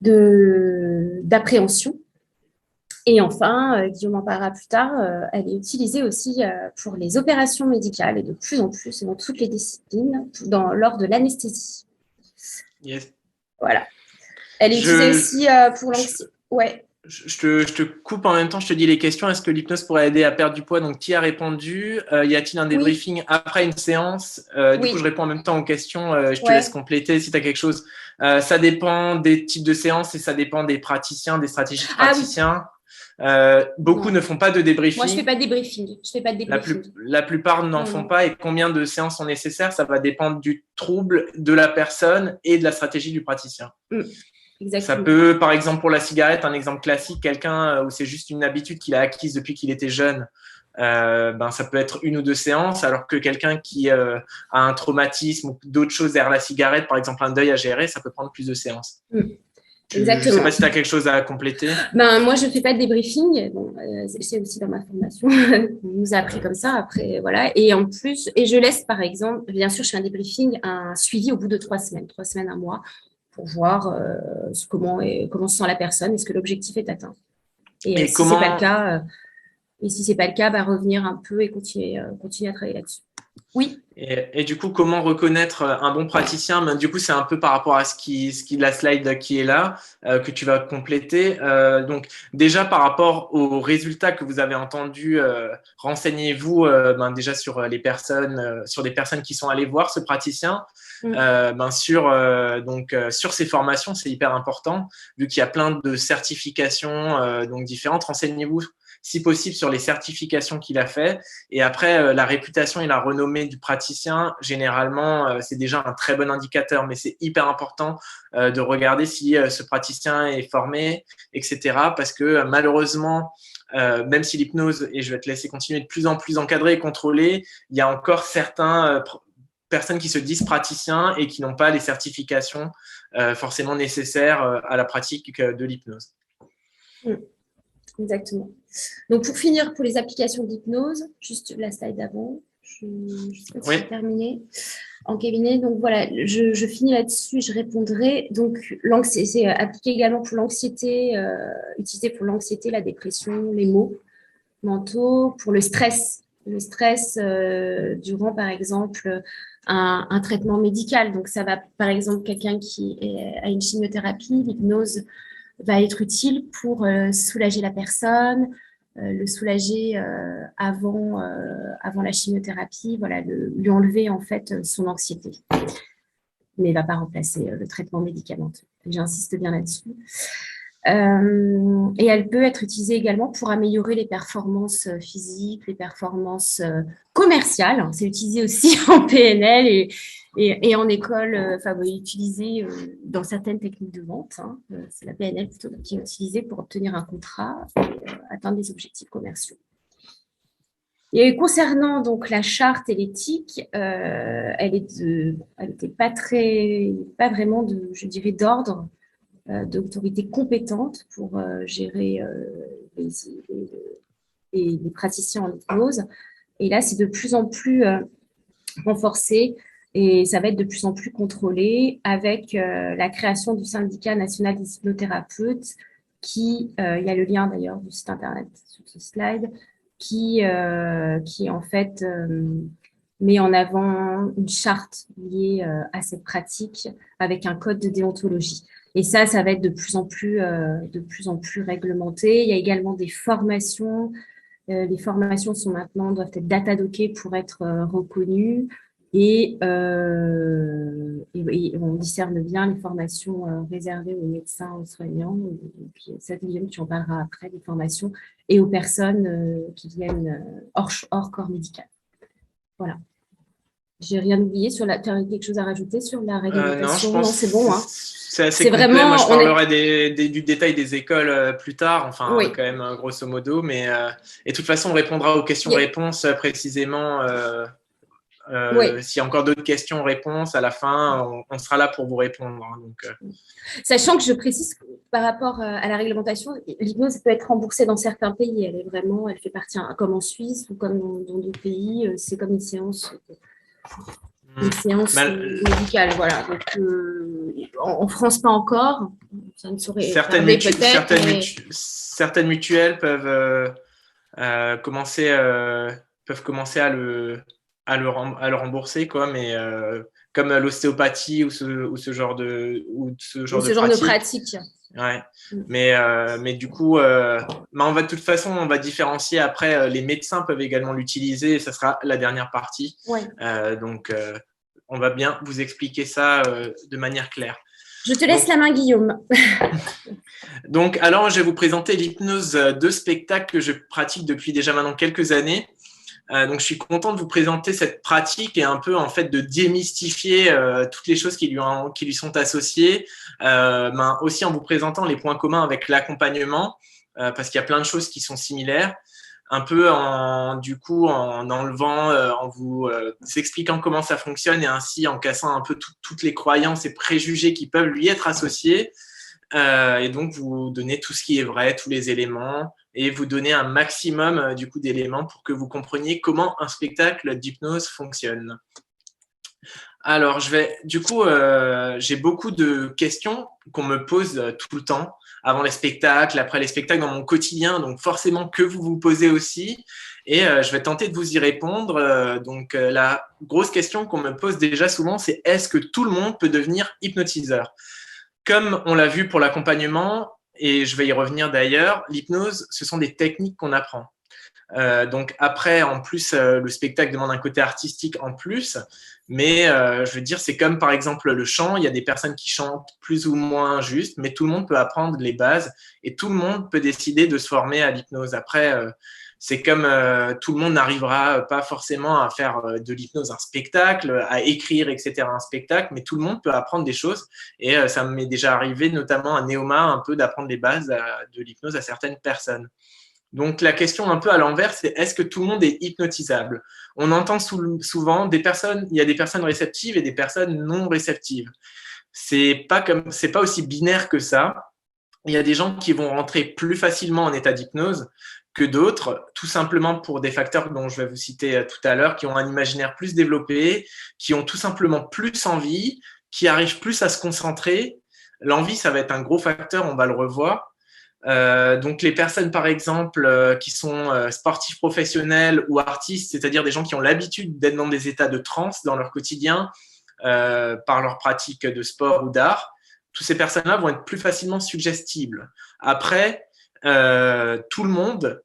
d'appréhension. Et enfin, Guillaume en parlera plus tard, elle est utilisée aussi pour les opérations médicales et de plus en plus dans toutes les disciplines lors de l'anesthésie. Yes. Voilà. Elle est utilisée aussi pour l'anxiété. Ouais. Je te coupe en même temps, je te dis les questions. Est-ce que l'hypnose pourrait aider à perdre du poids? Donc, qui a répondu? Y a-t-il un débriefing après une séance? Du coup, je réponds en même temps aux questions. Je te laisse compléter si tu as quelque chose. Ça dépend des types de séances et ça dépend des praticiens, des stratégies de praticiens. Beaucoup ne font pas de débriefing. Moi, je fais pas de débriefing. La plupart n'en font pas. Et combien de séances sont nécessaires? Ça va dépendre du trouble de la personne et de la stratégie du praticien. Exactement. Ça peut, par exemple, pour la cigarette, un exemple classique, quelqu'un où c'est juste une habitude qu'il a acquise depuis qu'il était jeune, ça peut être 1 ou 2 séances, alors que quelqu'un qui a un traumatisme ou d'autres choses derrière la cigarette, par exemple un deuil à gérer, ça peut prendre plus de séances. Exactement. Je ne sais pas si tu as quelque chose à compléter. Moi, je ne fais pas de débriefing. Bon, c'est aussi dans ma formation. On nous a appris comme ça. Après, voilà. Et en plus, je laisse, par exemple, bien sûr, je fais un débriefing, un suivi au bout de 3 semaines, 3 semaines, 1 mois, pour voir comment se sent la personne, est-ce que l'objectif est atteint. Et si ce n'est pas le cas, revenir un peu et continuer à travailler là-dessus. Oui. Et du coup, comment reconnaître un bon praticien? Du coup, c'est un peu par rapport à la slide qui est là, que tu vas compléter. Donc, déjà, par rapport aux résultats que vous avez entendus, renseignez-vous déjà sur des personnes qui sont allées voir ce praticien. Sur ces formations, c'est hyper important, vu qu'il y a plein de certifications différentes. Renseignez-vous si possible sur les certifications qu'il a fait. Et après, la réputation et la renommée du praticien, généralement, c'est déjà un très bon indicateur, mais c'est hyper important de regarder si ce praticien est formé, etc. Parce que malheureusement, même si l'hypnose, et je vais te laisser continuer, de plus en plus encadrée et contrôlée, il y a encore certains personnes qui se disent praticiens et qui n'ont pas les certifications forcément nécessaires à la pratique de l'hypnose. Exactement. Donc, pour finir, pour les applications d'hypnose, juste la slide d'avant, je sais pas si j'ai terminé en cabinet. Donc, voilà, je finis là-dessus, je répondrai. Donc, c'est appliqué également pour l'anxiété, utilisé pour l'anxiété, la dépression, les maux mentaux, pour le stress. Le stress durant, par exemple, un traitement médical. Donc, ça va, par exemple, quelqu'un qui a une chimiothérapie, l'hypnose va être utile pour soulager la personne, le soulager avant la chimiothérapie, voilà, lui enlever en fait son anxiété. Mais il ne va pas remplacer le traitement médicamenteux. J'insiste bien là-dessus. Et elle peut être utilisée également pour améliorer les performances physiques, les performances commerciales. C'est utilisé aussi en PNL et en école, utilisé dans certaines techniques de vente. C'est la PNL plutôt qui est utilisée pour obtenir un contrat et atteindre des objectifs commerciaux. Et concernant donc la charte et l'éthique, elle n'était pas vraiment je dirais, d'ordre, d'autorité compétente pour gérer les, les praticiens en hypnose. Et là, c'est de plus en plus renforcé et ça va être de plus en plus contrôlé avec la création du syndicat national des hypnothérapeutes il y a le lien d'ailleurs du site internet sur ce slide, qui en fait met en avant une charte liée à cette pratique avec un code de déontologie. Et ça va être de plus en plus réglementé. Il y a également des formations. Les formations doivent être datadockées pour être reconnues. Et on discerne bien les formations réservées aux médecins, aux soignants. Et puis, ça, Guillaume, tu en parleras après, les formations, et aux personnes qui viennent hors corps médical. Voilà. J'ai rien oublié tu as quelque chose à rajouter sur la réglementation? Non, c'est bon. Hein. C'est assez complet. Moi, je parlerai du détail des écoles plus tard, enfin, oui. quand même, grosso modo. Mais, et de toute façon, on répondra aux questions-réponses précisément. Oui. S'il y a encore d'autres questions-réponses à la fin, on sera là pour vous répondre. Hein, donc, Sachant que je précise que par rapport à la réglementation, l'hypnose peut être remboursée dans certains pays. Elle fait partie, comme en Suisse ou comme dans d'autres pays, c'est comme une séance médicale. Voilà. Donc, en France, pas encore. Ça ne saurait tarder peut-être. Certaines mutuelles peuvent commencer à le rembourser, quoi, mais comme l'ostéopathie ou ce genre de pratique. Ouais. Mais du coup, de toute façon, on va différencier après. Les médecins peuvent également l'utiliser et ça sera la dernière partie. Ouais. Donc, on va bien vous expliquer ça de manière claire. Je te laisse la main, Guillaume. Donc, alors, je vais vous présenter l'hypnose de spectacle que je pratique depuis déjà maintenant quelques années. Donc, je suis content de vous présenter cette pratique et un peu en fait de démystifier toutes les choses qui lui sont associées, aussi en vous présentant les points communs avec l'accompagnement, parce qu'il y a plein de choses qui sont similaires, un peu en enlevant, en vous expliquant comment ça fonctionne et ainsi en cassant un peu toutes les croyances et préjugés qui peuvent lui être associés. Et donc vous donner tout ce qui est vrai, tous les éléments, et vous donner un maximum d'éléments pour que vous compreniez comment un spectacle d'hypnose fonctionne. Alors, j'ai beaucoup de questions qu'on me pose tout le temps, avant les spectacles, après les spectacles, dans mon quotidien, donc forcément que vous vous posez aussi, et je vais tenter de vous y répondre. La grosse question qu'on me pose déjà souvent, c'est est-ce que tout le monde peut devenir hypnotiseur ? Comme on l'a vu pour l'accompagnement, et je vais y revenir d'ailleurs, l'hypnose, ce sont des techniques qu'on apprend. Donc après, en plus, le spectacle demande un côté artistique en plus, mais je veux dire, c'est comme par exemple le chant, il y a des personnes qui chantent plus ou moins juste, mais tout le monde peut apprendre les bases et tout le monde peut décider de se former à l'hypnose. Après, c'est comme tout le monde n'arrivera pas forcément à faire de l'hypnose un spectacle, à écrire, etc., un spectacle, mais tout le monde peut apprendre des choses. Et ça m'est déjà arrivé, notamment à Néoma, un peu d'apprendre les bases de l'hypnose à certaines personnes. Donc la question un peu à l'envers, c'est est-ce que tout le monde est hypnotisable ? On entend souvent il y a des personnes réceptives et des personnes non réceptives. C'est pas aussi binaire que ça. Il y a des gens qui vont rentrer plus facilement en état d'hypnose que d'autres, tout simplement pour des facteurs dont je vais vous citer tout à l'heure, qui ont un imaginaire plus développé, qui ont tout simplement plus envie, qui arrivent plus à se concentrer. L'envie, ça va être un gros facteur, on va le revoir. Donc les personnes par exemple qui sont sportifs professionnels ou artistes, c'est-à-dire des gens qui ont l'habitude d'être dans des états de transe dans leur quotidien par leur pratique de sport ou d'art, toutes ces personnes-là vont être plus facilement suggestibles. Après, tout le monde,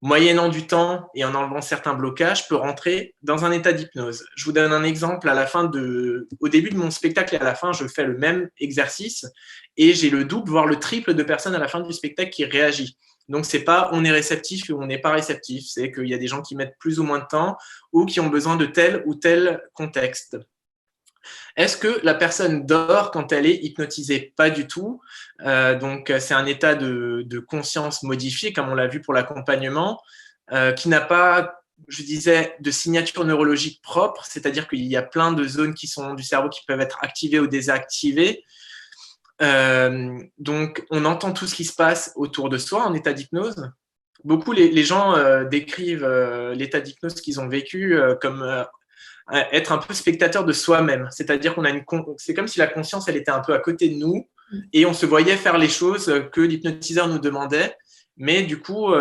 moyennant du temps et en enlevant certains blocages, peut rentrer dans un état d'hypnose. Je vous donne un exemple. Au début de mon spectacle et à la fin, je fais le même exercice et j'ai le double, voire le triple de personnes à la fin du spectacle qui réagissent. Donc, c'est pas on est réceptif ou on n'est pas réceptif. C'est qu'il y a des gens qui mettent plus ou moins de temps ou qui ont besoin de tel ou tel contexte. Est-ce que la personne dort quand elle est hypnotisée ? Pas du tout. Donc, c'est un état de conscience modifié, comme on l'a vu pour l'accompagnement, qui n'a pas je disais, de signatures neurologiques propres, c'est-à-dire qu'il y a plein de zones qui sont du cerveau qui peuvent être activées ou désactivées. Donc, on entend tout ce qui se passe autour de soi en état d'hypnose. Beaucoup, les gens décrivent l'état d'hypnose qu'ils ont vécu comme être un peu spectateur de soi-même. C'est-à-dire qu'on a c'est comme si la conscience, elle était un peu à côté de nous et on se voyait faire les choses que l'hypnotiseur nous demandait. Mais du coup,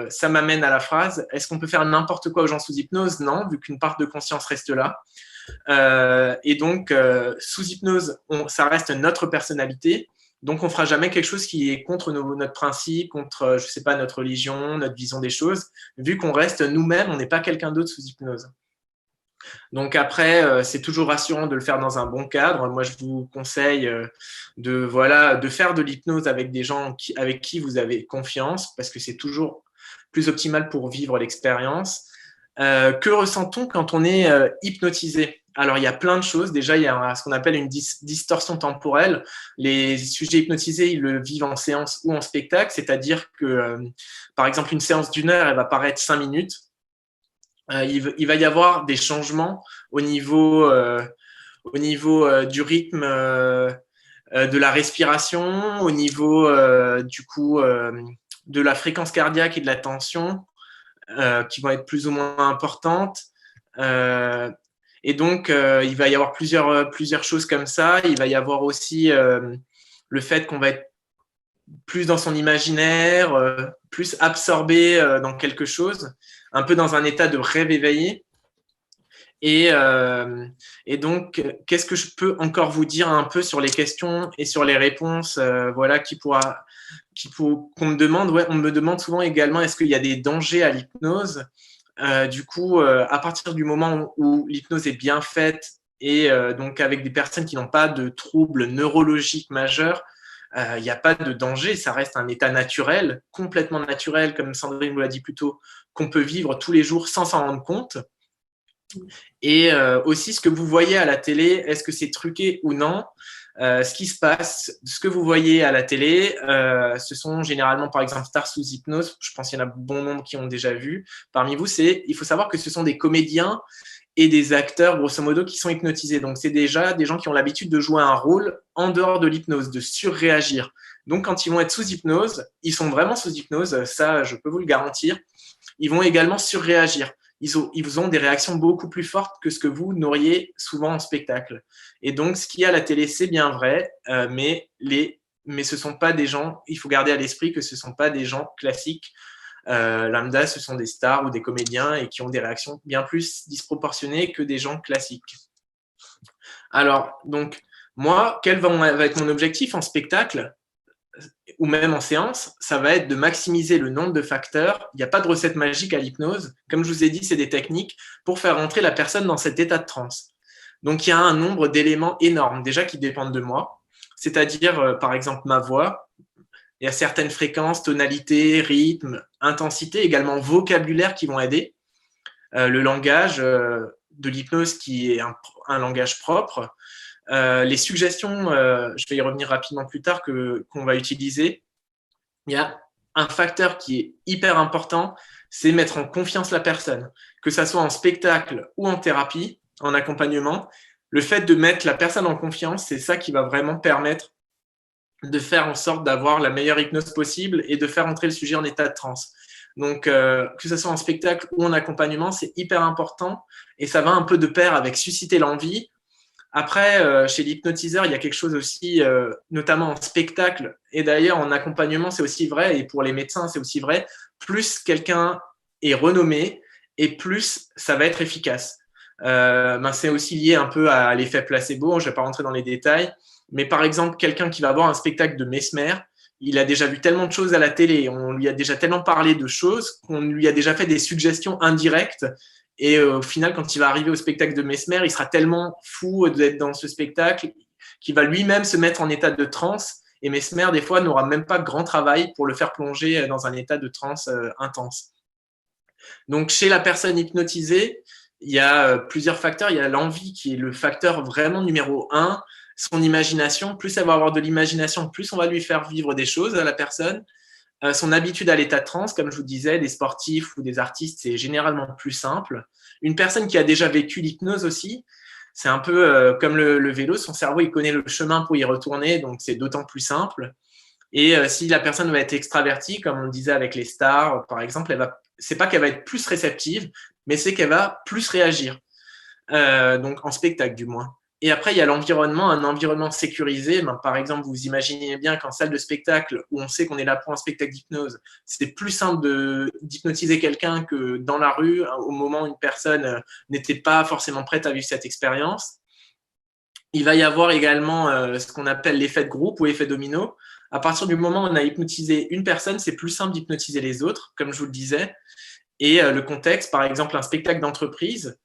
ça m'amène à la phrase, est-ce qu'on peut faire n'importe quoi aux gens sous hypnose? Non, vu qu'une part de conscience reste là. Et donc, sous hypnose, ça reste notre personnalité. Donc, on fera jamais quelque chose qui est contre notre principe, contre, je sais pas, notre religion, notre vision des choses, vu qu'on reste nous-mêmes, on n'est pas quelqu'un d'autre sous hypnose. Donc après, c'est toujours rassurant de le faire dans un bon cadre. Moi, je vous conseille de faire de l'hypnose avec des gens avec qui vous avez confiance, parce que c'est toujours plus optimal pour vivre l'expérience. Que ressent-on quand on est hypnotisé? Alors, il y a plein de choses. Déjà, il y a ce qu'on appelle une distorsion temporelle. Les sujets hypnotisés, ils le vivent en séance ou en spectacle, c'est-à-dire que, par exemple, une séance d'1 heure, elle va paraître 5 minutes. Il va y avoir des changements au niveau du rythme de la respiration, au niveau du coup de la fréquence cardiaque et de la tension qui vont être plus ou moins importantes. Et donc, il va y avoir plusieurs choses comme ça. Il va y avoir aussi le fait qu'on va être plus dans son imaginaire, plus absorbé dans quelque chose, un peu dans un état de rêve éveillé. Et donc, qu'est-ce que je peux encore vous dire un peu sur les questions et sur les réponses voilà, qu'on me demande. Ouais, on me demande souvent également, est-ce qu'il y a des dangers à l'hypnose? Du coup, à partir du moment où l'hypnose est bien faite et donc avec des personnes qui n'ont pas de troubles neurologiques majeurs, il n'y a pas de danger, ça reste un état naturel, complètement naturel, comme Sandrine vous l'a dit plus tôt, qu'on peut vivre tous les jours sans s'en rendre compte. Et aussi, ce que vous voyez à la télé, est-ce que c'est truqué ou non? Ce qui se passe, ce que vous voyez à la télé, ce sont généralement, par exemple, Stars sous hypnose. Je pense qu'il y en a bon nombre qui ont déjà vu. Parmi vous, il faut savoir que ce sont des comédiens et des acteurs, grosso modo, qui sont hypnotisés. Donc, c'est déjà des gens qui ont l'habitude de jouer un rôle en dehors de l'hypnose, de surréagir. Donc, quand ils vont être sous hypnose, ils sont vraiment sous hypnose, ça, je peux vous le garantir. Ils vont également surréagir. Ils ont des réactions beaucoup plus fortes que ce que vous n'auriez souvent en spectacle. Et donc, ce qu'il y a à la télé, c'est bien vrai, mais ce ne sont pas des gens, il faut garder à l'esprit que ce ne sont pas des gens classiques. Lambda, ce sont des stars ou des comédiens et qui ont des réactions bien plus disproportionnées que des gens classiques. Alors, donc, moi, quel va être mon objectif en spectacle ou même en séance? Ça va être de maximiser le nombre de facteurs. Il n'y a pas de recette magique à l'hypnose. Comme je vous ai dit, c'est des techniques pour faire entrer la personne dans cet état de transe. Donc, il y a un nombre d'éléments énormes déjà qui dépendent de moi, c'est-à-dire, par exemple, ma voix. Il y a certaines fréquences, tonalités, rythme, intensité, également vocabulaire qui vont aider. Le langage de l'hypnose qui est un langage propre. Les suggestions, je vais y revenir rapidement plus tard, qu'on va utiliser. Il y a un facteur qui est hyper important, c'est mettre en confiance la personne. Que ça soit en spectacle ou en thérapie, en accompagnement, le fait de mettre la personne en confiance, c'est ça qui va vraiment permettre de faire en sorte d'avoir la meilleure hypnose possible et de faire entrer le sujet en état de transe. Donc, que ce soit en spectacle ou en accompagnement, c'est hyper important et ça va un peu de pair avec susciter l'envie. Après, chez l'hypnotiseur, il y a quelque chose aussi, notamment en spectacle et d'ailleurs en accompagnement, c'est aussi vrai et pour les médecins, c'est aussi vrai. Plus quelqu'un est renommé et plus ça va être efficace. C'est aussi lié un peu à l'effet placebo, je ne vais pas rentrer dans les détails. Mais par exemple, quelqu'un qui va voir un spectacle de Mesmer, il a déjà vu tellement de choses à la télé, on lui a déjà tellement parlé de choses qu'on lui a déjà fait des suggestions indirectes. Et au final, quand il va arriver au spectacle de Mesmer, il sera tellement fou d'être dans ce spectacle qu'il va lui-même se mettre en état de transe. Et Mesmer, des fois, n'aura même pas grand travail pour le faire plonger dans un état de transe intense. Donc, chez la personne hypnotisée, il y a plusieurs facteurs. Il y a l'envie qui est le facteur vraiment numéro 1. Son imagination, plus elle va avoir de l'imagination, plus on va lui faire vivre des choses à la personne. Son habitude à l'état de transe, comme je vous disais, des sportifs ou des artistes, c'est généralement plus simple. Une personne qui a déjà vécu l'hypnose aussi, c'est un peu comme le vélo, son cerveau, il connaît le chemin pour y retourner, donc c'est d'autant plus simple. Et si la personne va être extravertie, comme on le disait avec les stars, par exemple, c'est pas qu'elle va être plus réceptive, mais c'est qu'elle va plus réagir. Donc en spectacle du moins. Et après, il y a l'environnement, un environnement sécurisé. Ben, par exemple, vous imaginez bien qu'en salle de spectacle, où on sait qu'on est là pour un spectacle d'hypnose, c'est plus simple d'hypnotiser quelqu'un que dans la rue, au moment où une personne n'était pas forcément prête à vivre cette expérience. Il va y avoir également ce qu'on appelle l'effet de groupe ou effet domino. À partir du moment où on a hypnotisé une personne, c'est plus simple d'hypnotiser les autres, comme je vous le disais. Et le contexte, par exemple, un spectacle d'entreprise,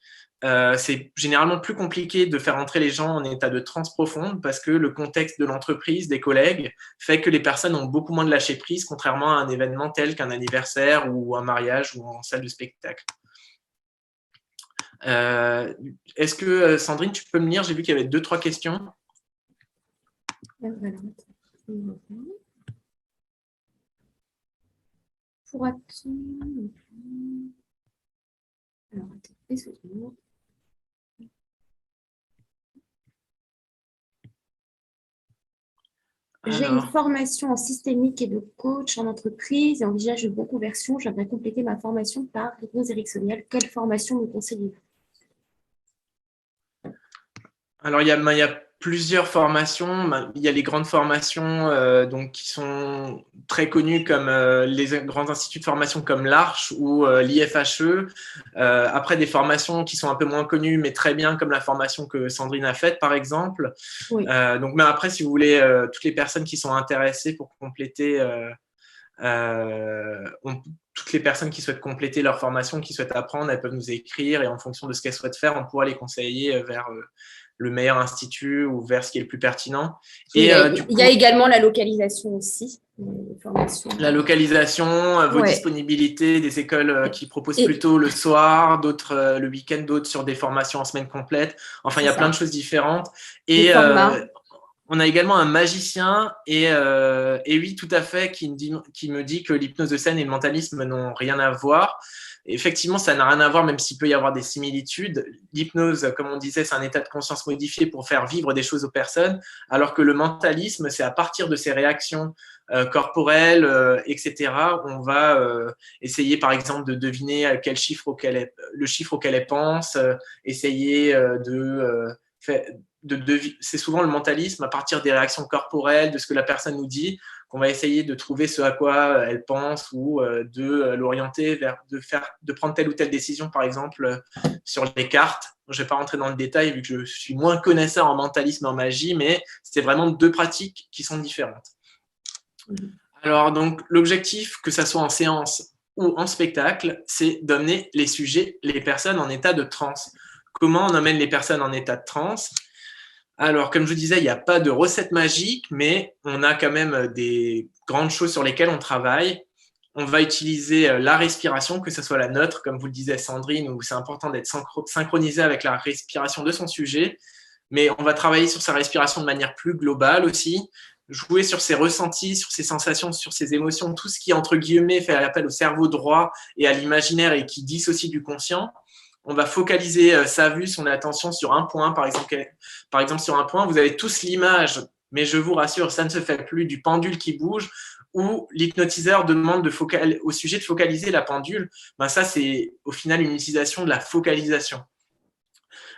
c'est généralement plus compliqué de faire entrer les gens en état de transe profonde parce que le contexte de l'entreprise, des collègues, fait que les personnes ont beaucoup moins de lâcher prise, contrairement à un événement tel qu'un anniversaire ou un mariage ou en salle de spectacle. Est-ce que, Sandrine, tu peux me lire? J'ai vu qu'il y avait 2-3 questions. Pourra-t-on... Alors, attends, excuse-moi. J'ai une formation en systémique et de coach en entreprise et envisage une reconversion. J'aimerais compléter ma formation par l'hypnose ericksonienne. Quelle formation me conseillez-vous? Alors, il y a plusieurs formations. Il y a les grandes formations donc, qui sont très connues comme les grands instituts de formation comme l'Arche ou l'IFHE. Après, des formations qui sont un peu moins connues, mais très bien, comme la formation que Sandrine a faite, par exemple. Oui. Donc, mais après, si vous voulez, toutes les personnes qui sont intéressées pour compléter, toutes les personnes qui souhaitent compléter leur formation, qui souhaitent apprendre, elles peuvent nous écrire et en fonction de ce qu'elles souhaitent faire, on pourra les conseiller vers le meilleur institut ou vers ce qui est le plus pertinent. Et il y a également la localisation aussi. La localisation, vos disponibilités, des écoles qui proposent plutôt le soir, d'autres le week-end, d'autres sur des formations en semaine complète. Enfin, il y a plein de choses différentes. Et on a également un magicien et oui, tout à fait, qui me dit que l'hypnose de scène et le mentalisme n'ont rien à voir. Effectivement, ça n'a rien à voir, même s'il peut y avoir des similitudes. L'hypnose, comme on disait, c'est un état de conscience modifié pour faire vivre des choses aux personnes, alors que le mentalisme, c'est à partir de ces réactions corporelles, etc. On va essayer, par exemple, de deviner le chiffre auquel elle pense, essayer c'est souvent le mentalisme à partir des réactions corporelles, de ce que la personne nous dit, qu'on va essayer de trouver ce à quoi elle pense ou de l'orienter vers de prendre telle ou telle décision, par exemple, sur les cartes. Je ne vais pas rentrer dans le détail vu que je suis moins connaisseur en mentalisme et en magie, mais c'est vraiment deux pratiques qui sont différentes. Alors, donc, l'objectif, que ça soit en séance ou en spectacle, c'est d'amener les personnes en état de transe. Comment on amène les personnes en état de transe? Alors, comme je vous disais, il n'y a pas de recette magique, mais on a quand même des grandes choses sur lesquelles on travaille. On va utiliser la respiration, que ce soit la nôtre, comme vous le disait Sandrine, où c'est important d'être synchronisé avec la respiration de son sujet. Mais on va travailler sur sa respiration de manière plus globale aussi, jouer sur ses ressentis, sur ses sensations, sur ses émotions, tout ce qui, entre guillemets, fait appel au cerveau droit et à l'imaginaire et qui dissocie du conscient. On va focaliser sa vue, son attention sur un point. Par exemple, sur un point, vous avez tous l'image, mais je vous rassure, ça ne se fait plus, du pendule qui bouge, où l'hypnotiseur demande au sujet de focaliser la pendule. Ben ça, c'est au final une utilisation de la focalisation.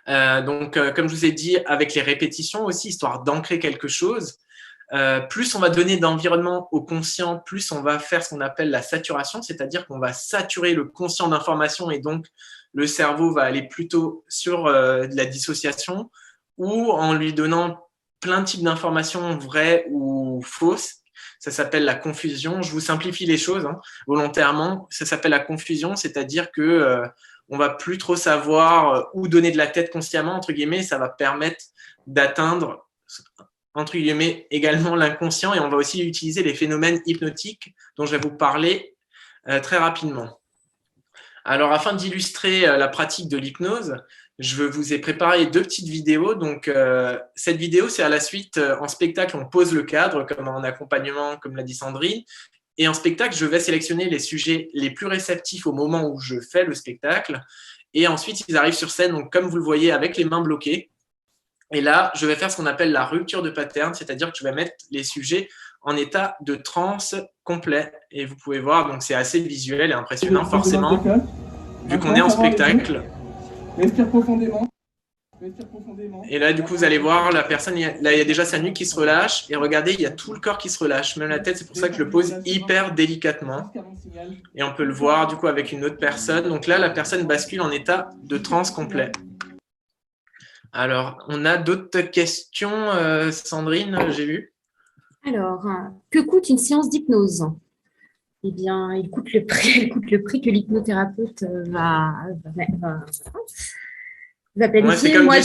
Donc, comme je vous ai dit, avec les répétitions aussi, histoire d'ancrer quelque chose, plus on va donner d'environnement au conscient, plus on va faire ce qu'on appelle la saturation, c'est-à-dire qu'on va saturer le conscient d'informations et donc le cerveau va aller plutôt sur de la dissociation ou en lui donnant plein de types d'informations vraies ou fausses. Ça s'appelle la confusion. Je vous simplifie les choses volontairement. Ça s'appelle la confusion, c'est-à-dire que on va plus trop savoir où donner de la tête consciemment, entre guillemets. Ça va permettre d'atteindre, entre guillemets, également l'inconscient, et on va aussi utiliser les phénomènes hypnotiques dont je vais vous parler très rapidement. Alors, afin d'illustrer la pratique de l'hypnose, je vous ai préparé 2 petites vidéos. Donc, cette vidéo, c'est à la suite, en spectacle, on pose le cadre, comme en accompagnement, comme l'a dit Sandrine. Et en spectacle, je vais sélectionner les sujets les plus réceptifs au moment où je fais le spectacle. Et ensuite, ils arrivent sur scène, donc comme vous le voyez, avec les mains bloquées. Et là, je vais faire ce qu'on appelle la rupture de pattern, c'est-à-dire que je vais mettre les sujets en état de transe complet. Et vous pouvez voir, donc c'est assez visuel et impressionnant, forcément, vu qu'on est en spectacle. Respire profondément. Et là, du coup, vous allez voir, la personne, là, il y a déjà sa nuque qui se relâche. Et regardez, il y a tout le corps qui se relâche, même la tête. C'est pour ça que je le pose hyper délicatement. Et on peut le voir, du coup, avec une autre personne. Donc là, la personne bascule en état de transe complet. Alors, on a d'autres questions, Sandrine, j'ai vu. Alors, que coûte une séance d'hypnose? Eh bien, il coûte le prix que l'hypnothérapeute va planifier. Moi, je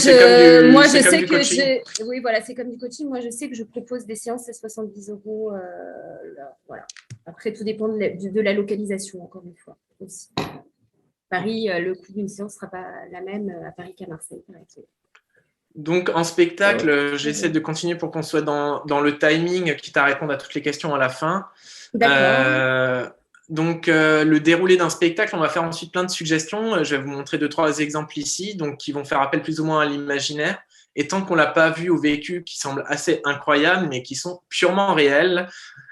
sais que oui, voilà, c'est comme du coaching. Moi, je sais que je propose des séances à 70 €. Voilà. Après, tout dépend de la localisation, encore une fois. Aussi. Paris, le coût d'une séance ne sera pas la même à Paris qu'à Marseille, par exemple. Donc, en spectacle, j'essaie de continuer pour qu'on soit dans le timing, quitte à répondre à toutes les questions à la fin. D'accord. Donc, le déroulé d'un spectacle, on va faire ensuite plein de suggestions. Je vais vous montrer 2-3 exemples ici, donc qui vont faire appel plus ou moins à l'imaginaire. Et tant qu'on ne l'a pas vu ou vécu, qui semblent assez incroyables, mais qui sont purement réels,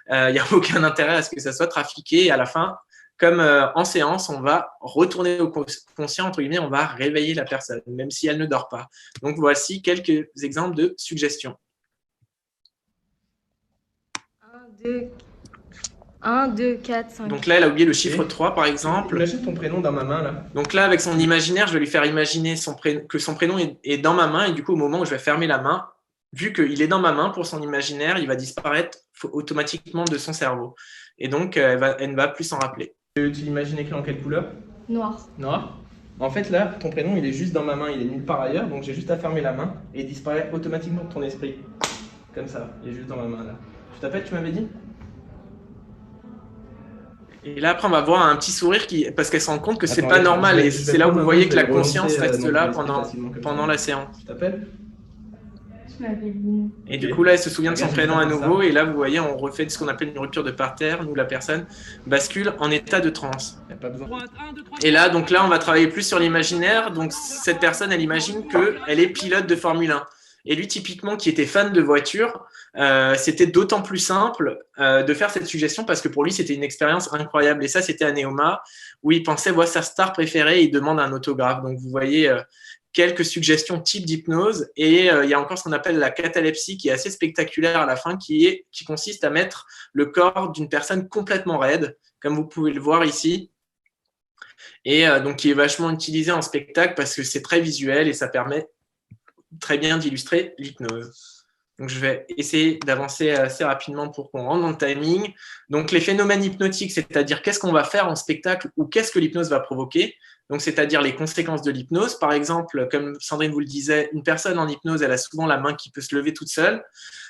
il n'y a aucun intérêt à ce que ça soit trafiqué. Et à la fin, comme en séance, on va retourner au conscient, entre guillemets, on va réveiller la personne, même si elle ne dort pas. Donc, voici quelques exemples de suggestions. 1, 2, 4, 5. Donc là, elle a oublié le chiffre 3, par exemple. Imagine ton prénom dans ma main, là. Donc là, avec son imaginaire, je vais lui faire imaginer que son prénom est dans ma main. Et du coup, au moment où je vais fermer la main, vu qu'il est dans ma main pour son imaginaire, il va disparaître automatiquement de son cerveau. Et donc, elle ne va plus s'en rappeler. Tu l'imagines écrit en quelle couleur? Noir. Noir. En fait, là, ton prénom, il est juste dans ma main, il est nulle part ailleurs, donc j'ai juste à fermer la main et il disparaît automatiquement de ton esprit. Comme ça, il est juste dans ma main, là. Tu t'appelles, tu m'avais dit? Et là, après, on va voir un petit sourire parce qu'elle se rend compte que c'est pas normal. Et c'est là où vous voyez que la conscience reste là pendant la séance. Tu t'appelles? Je m'appelle Lina. Et du coup, là, elle se souvient de son prénom à nouveau. Et là, vous voyez, on refait ce qu'on appelle une rupture de parterre, où la personne bascule en état de transe. Pas besoin. Et là, donc là, on va travailler plus sur l'imaginaire. Donc, cette personne, elle imagine qu'elle est pilote de Formule 1. Et lui, typiquement, qui était fan de voiture, c'était d'autant plus simple de faire cette suggestion parce que pour lui, c'était une expérience incroyable. Et ça, c'était à Neoma, où il pensait voir sa star préférée et il demande un autographe. Donc, vous voyez quelques suggestions type d'hypnose. Et il y a encore ce qu'on appelle la catalepsie, qui est assez spectaculaire à la fin, qui consiste à mettre le corps d'une personne complètement raide, comme vous pouvez le voir ici. Et donc, qui est vachement utilisé en spectacle parce que c'est très visuel et ça permet très bien d'illustrer l'hypnose. Donc, je vais essayer d'avancer assez rapidement pour qu'on rentre dans le timing. Donc, les phénomènes hypnotiques, c'est-à-dire qu'est-ce qu'on va faire en spectacle ou qu'est-ce que l'hypnose va provoquer. Donc, c'est-à-dire les conséquences de l'hypnose. Par exemple, comme Sandrine vous le disait, une personne en hypnose, elle a souvent la main qui peut se lever toute seule.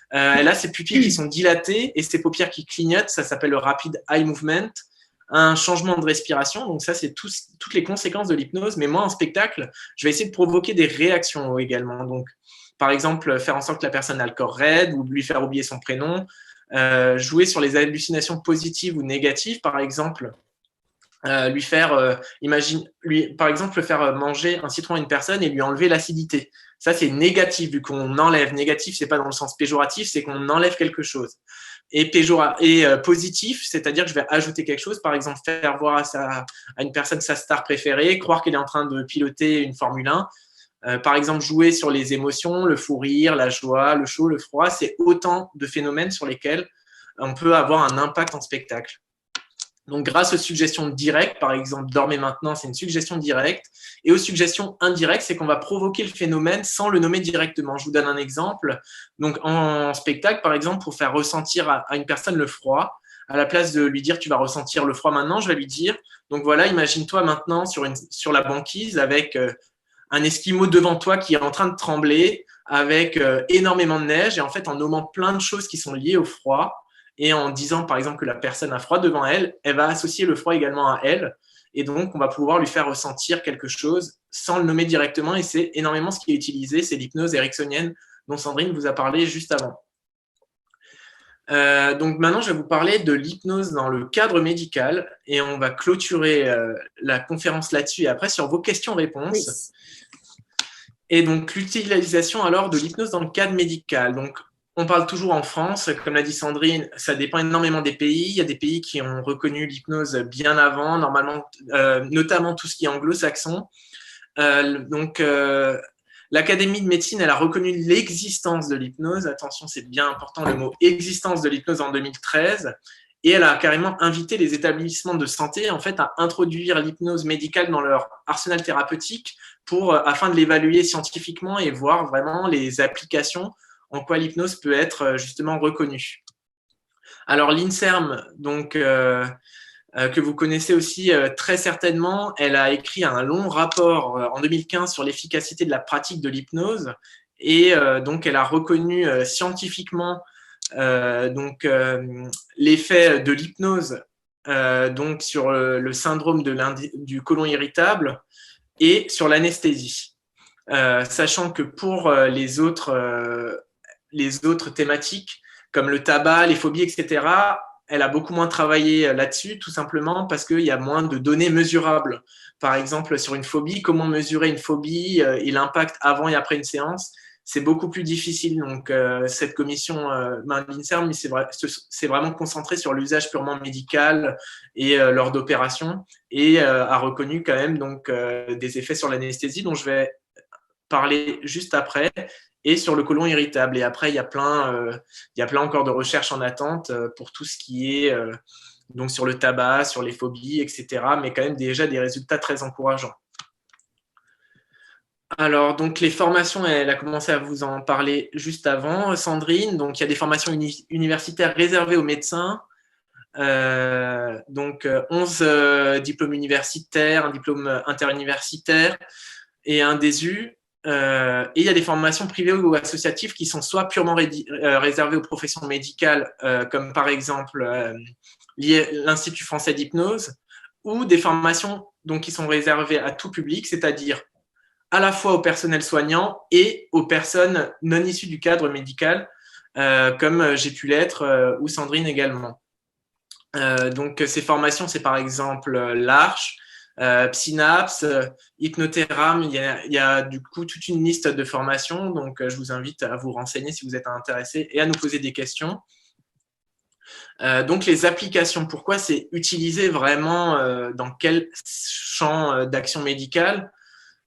Elle a ses pupilles qui sont dilatées et ses paupières qui clignotent. Ça s'appelle le rapid eye movement. Un changement de respiration. Donc ça, c'est toutes les conséquences de l'hypnose. Mais moi, en spectacle, je vais essayer de provoquer des réactions également. Donc, par exemple, faire en sorte que la personne a le corps raide ou lui faire oublier son prénom. Jouer sur les hallucinations positives ou négatives, par exemple. Lui faire, par exemple, faire manger un citron à une personne et lui enlever l'acidité. Ça, c'est négatif, vu qu'on enlève. Négatif, c'est pas dans le sens péjoratif, c'est qu'on enlève quelque chose. Et positif, c'est-à-dire que je vais ajouter quelque chose, par exemple, faire voir à une personne sa star préférée, croire qu'elle est en train de piloter une Formule 1. Par exemple, jouer sur les émotions, le fou rire, la joie, le chaud, le froid, c'est autant de phénomènes sur lesquels on peut avoir un impact en spectacle. Donc, grâce aux suggestions directes, par exemple, dormez maintenant, c'est une suggestion directe. Et aux suggestions indirectes, c'est qu'on va provoquer le phénomène sans le nommer directement. Je vous donne un exemple. Donc, en spectacle, par exemple, pour faire ressentir à une personne le froid, à la place de lui dire tu vas ressentir le froid maintenant, je vais lui dire donc voilà, imagine-toi maintenant sur la banquise avec un esquimau devant toi qui est en train de trembler, avec énormément de neige. Et en fait, en nommant plein de choses qui sont liées au froid, et en disant par exemple que la personne a froid devant elle, elle va associer le froid également à elle. Et donc, on va pouvoir lui faire ressentir quelque chose sans le nommer directement. Et c'est énormément ce qui est utilisé, c'est l'hypnose ericksonienne dont Sandrine vous a parlé juste avant. Donc maintenant, je vais vous parler de l'hypnose dans le cadre médical et on va clôturer la conférence là-dessus et après sur vos questions-réponses. Et donc, l'utilisation alors de l'hypnose dans le cadre médical. Donc, on parle toujours en France, comme l'a dit Sandrine, ça dépend énormément des pays. Il y a des pays qui ont reconnu l'hypnose bien avant, normalement, notamment tout ce qui est anglo-saxon. L'Académie de médecine, elle a reconnu l'existence de l'hypnose. Attention, c'est bien important le mot existence de l'hypnose en 2013. Et elle a carrément invité les établissements de santé en fait, à introduire l'hypnose médicale dans leur arsenal thérapeutique afin de l'évaluer scientifiquement et voir vraiment les applications en quoi l'hypnose peut être justement reconnue. Alors l'INSERM, donc, que vous connaissez aussi très certainement, elle a écrit un long rapport en 2015 sur l'efficacité de la pratique de l'hypnose et donc elle a reconnu scientifiquement l'effet de l'hypnose donc sur le syndrome du côlon irritable et sur l'anesthésie. Sachant que pour les autres thématiques, comme le tabac, les phobies, etc., elle a beaucoup moins travaillé là-dessus, tout simplement parce qu'il y a moins de données mesurables. Par exemple, sur une phobie, comment mesurer une phobie et l'impact avant et après une séance, c'est beaucoup plus difficile. Donc, cette commission l'INSERM c'est vraiment concentré sur l'usage purement médical et lors d'opérations et a reconnu quand même donc, des effets sur l'anesthésie dont je vais parler juste après et sur le côlon irritable. Et après, il y a plein encore de recherches en attente pour tout ce qui est donc sur le tabac, sur les phobies, etc. Mais quand même déjà des résultats très encourageants. Alors, donc les formations, elle a commencé à vous en parler juste avant, Sandrine. Donc, il y a des formations universitaires réservées aux médecins. 11 diplômes universitaires, un diplôme interuniversitaire et un DESU. Et il y a des formations privées ou associatives qui sont soit purement réservées aux professions médicales, comme par exemple l'Institut français d'hypnose, ou des formations donc, qui sont réservées à tout public, c'est-à-dire à la fois au personnel soignant et aux personnes non issues du cadre médical, comme j'ai pu l'être, ou Sandrine également. Donc, ces formations, c'est par exemple l'Arche, Psynaps, Hypnotéram, il y a du coup toute une liste de formations, donc je vous invite à vous renseigner si vous êtes intéressé et à nous poser des questions. Donc les applications, pourquoi c'est utilisé vraiment dans quel champ d'action médicale?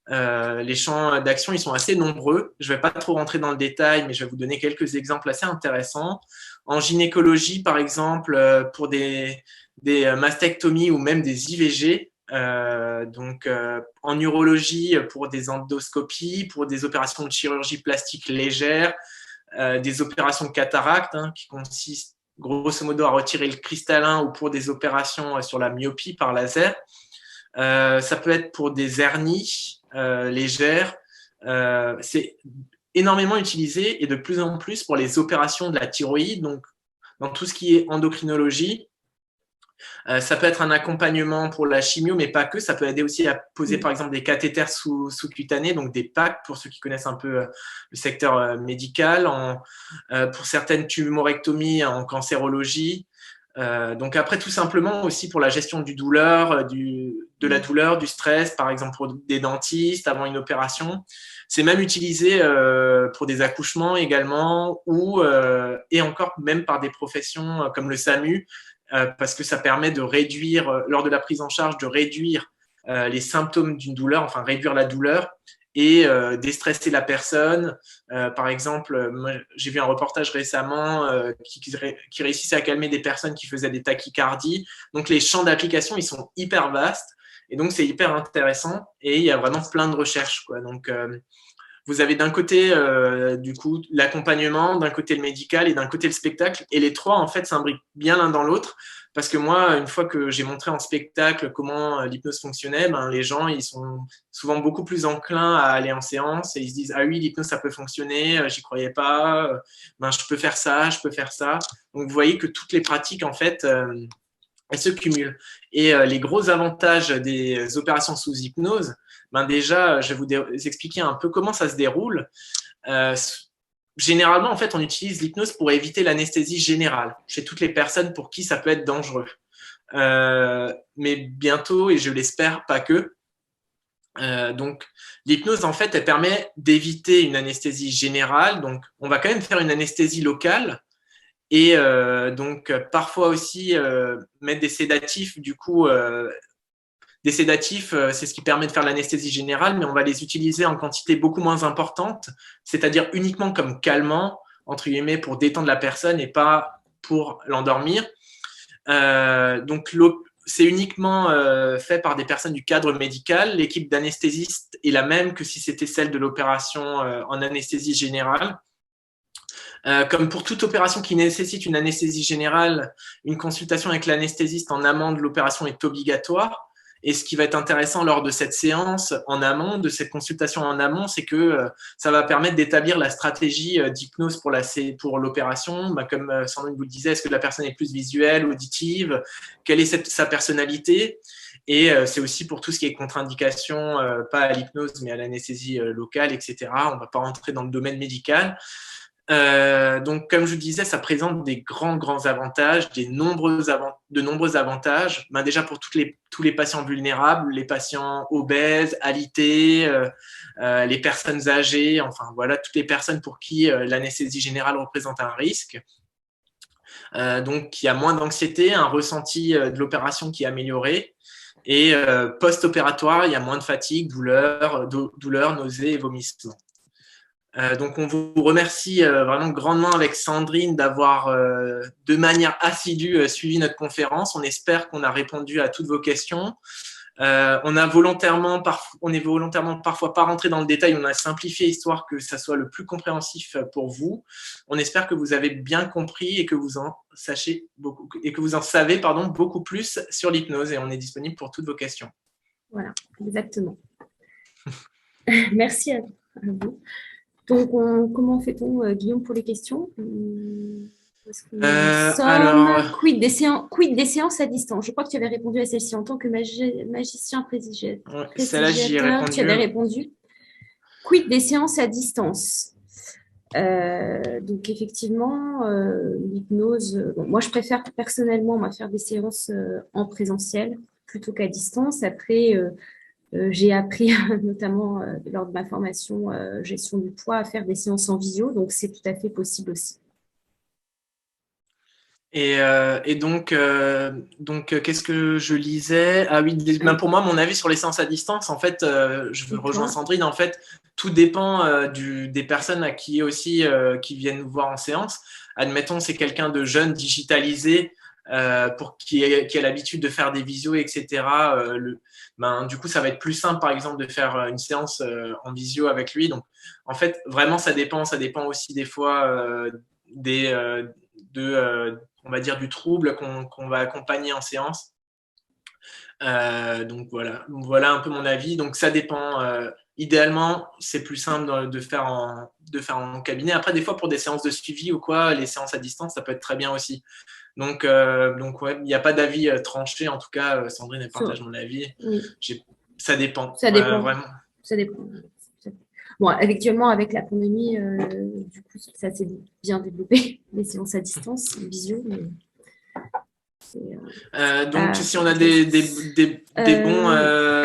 Les champs d'action, ils sont assez nombreux. Je ne vais pas trop rentrer dans le détail, mais je vais vous donner quelques exemples assez intéressants. En gynécologie, par exemple, pour des mastectomies ou même des IVG, en urologie pour des endoscopies, pour des opérations de chirurgie plastique légère, des opérations de cataracte qui consistent grosso modo à retirer le cristallin ou pour des opérations sur la myopie par laser. Ça peut être pour des hernies légères. C'est énormément utilisé et de plus en plus pour les opérations de la thyroïde, donc dans tout ce qui est endocrinologie. Ça peut être un accompagnement pour la chimio, mais pas que. Ça peut aider aussi à poser, par exemple, des cathéters sous-cutanés, donc des PAC, pour ceux qui connaissent un peu le secteur médical, pour certaines tumorectomies en cancérologie. Donc après, tout simplement aussi pour la gestion de la douleur, du stress, par exemple pour des dentistes avant une opération. C'est même utilisé pour des accouchements également et encore même par des professions comme le SAMU, parce que ça permet de réduire, lors de la prise en charge, de réduire les symptômes d'une douleur, enfin réduire la douleur et déstresser la personne. Par exemple, j'ai vu un reportage récemment qui réussissait à calmer des personnes qui faisaient des tachycardies. Donc, les champs d'application, ils sont hyper vastes et donc c'est hyper intéressant et il y a vraiment plein de recherches, quoi. Donc, vous avez d'un côté, du coup, l'accompagnement, d'un côté le médical et d'un côté le spectacle. Et les trois, en fait, s'imbriquent bien l'un dans l'autre. Parce que moi, une fois que j'ai montré en spectacle comment l'hypnose fonctionnait, les gens, ils sont souvent beaucoup plus enclins à aller en séance et ils se disent « Ah oui, l'hypnose, ça peut fonctionner, j'y croyais pas, je peux faire ça, je peux faire ça. » Donc, vous voyez que toutes les pratiques, en fait, elles se cumulent. Et les gros avantages des opérations sous hypnose, déjà, je vais vous expliquer un peu comment ça se déroule. généralement, en fait, on utilise l'hypnose pour éviter l'anesthésie générale chez toutes les personnes pour qui ça peut être dangereux. Mais bientôt, et je l'espère, pas que. Donc, l'hypnose, en fait, elle permet d'éviter une anesthésie générale. Donc, on va quand même faire une anesthésie locale et donc parfois aussi mettre des sédatifs. Du coup, des sédatifs, c'est ce qui permet de faire l'anesthésie générale, mais on va les utiliser en quantité beaucoup moins importante, c'est-à-dire uniquement comme calmant, entre guillemets, pour détendre la personne et pas pour l'endormir. Donc, c'est uniquement fait par des personnes du cadre médical. L'équipe d'anesthésistes est la même que si c'était celle de l'opération en anesthésie générale. Comme pour toute opération qui nécessite une anesthésie générale, une consultation avec l'anesthésiste en amont de l'opération est obligatoire. Et ce qui va être intéressant lors de cette séance en amont, de cette consultation en amont, c'est que ça va permettre d'établir la stratégie d'hypnose pour l'opération. Comme Sandrine vous le disait, est-ce que la personne est plus visuelle, auditive? Quelle est sa personnalité? Et c'est aussi pour tout ce qui est contre-indication, pas à l'hypnose, mais à l'anesthésie locale, etc. On ne va pas rentrer dans le domaine médical. Donc, comme je vous disais, ça présente des grands avantages, de nombreux avantages. Déjà pour tous les patients vulnérables, les patients obèses, alités, les personnes âgées, enfin voilà, toutes les personnes pour qui l'anesthésie générale représente un risque. Donc, il y a moins d'anxiété, un ressenti de l'opération qui est amélioré. Et post-opératoire, il y a moins de fatigue, douleur, nausées et vomissements. Donc, on vous remercie vraiment grandement avec Sandrine d'avoir de manière assidue suivi notre conférence. On espère qu'on a répondu à toutes vos questions. On est volontairement parfois pas rentré dans le détail, on a simplifié histoire que ça soit le plus compréhensif pour vous. On espère que vous avez bien compris et que vous en savez beaucoup plus sur l'hypnose et on est disponible pour toutes vos questions. Voilà, exactement. Merci à vous. Donc, comment fait-on, Guillaume, pour les questions? Quid des séances à distance? Je crois que tu avais répondu à celle-ci en tant que magicien prestigiateur. Celle-là, j'y ai répondu. Tu avais répondu. Quid des séances à distance? Donc, effectivement, l'hypnose, moi, je préfère personnellement faire des séances en présentiel plutôt qu'à distance. Après, j'ai appris, notamment lors de ma formation gestion du poids, à faire des séances en visio, donc c'est tout à fait possible aussi. Et donc, qu'est-ce que je lisais? Ah oui, pour moi, mon avis sur les séances à distance, en fait, je rejoins Sandrine, en fait, tout dépend des personnes à qui aussi qui viennent nous voir en séance. Admettons, c'est quelqu'un de jeune, digitalisé, qui a l'habitude de faire des visios, etc. Du coup, ça va être plus simple, par exemple, de faire une séance en visio avec lui. Donc, en fait, vraiment, ça dépend aussi des fois on va dire, du trouble qu'on va accompagner en séance. Donc, voilà un peu mon avis. Donc, ça dépend. Idéalement, c'est plus simple de faire en cabinet. Après, des fois, pour des séances de suivi ou quoi, les séances à distance, ça peut être très bien aussi. Donc ouais, il n'y a pas d'avis tranché. En tout cas, Sandrine, elle partage mon avis. Oui. Ça dépend. Ça dépend. Vraiment. Ça dépend. Bon, actuellement, avec la pandémie, du coup, ça s'est bien développé, les séances à distance, visio. Mais donc, si on a des bons...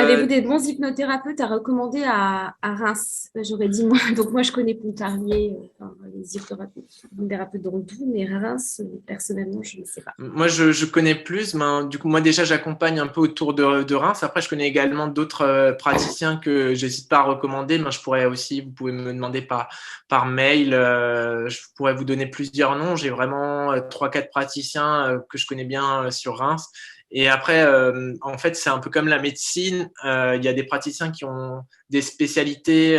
Avez-vous des bons hypnothérapeutes à recommander à Reims? J'aurais dit moi. Donc, moi, je connais Pontarlier, les hypnothérapeutes dans le Doubs, mais Reims, personnellement, je ne sais pas. Moi, je connais plus. Mais, du coup, moi, déjà, j'accompagne un peu autour de Reims. Après, je connais également d'autres praticiens que j'hésite pas à recommander. Mais je pourrais aussi, vous pouvez me demander par mail. Je pourrais vous donner plusieurs noms. J'ai vraiment 3-4 praticiens que je connais bien sur Reims. Et après, en fait, c'est un peu comme la médecine. Il y a des praticiens qui ont des spécialités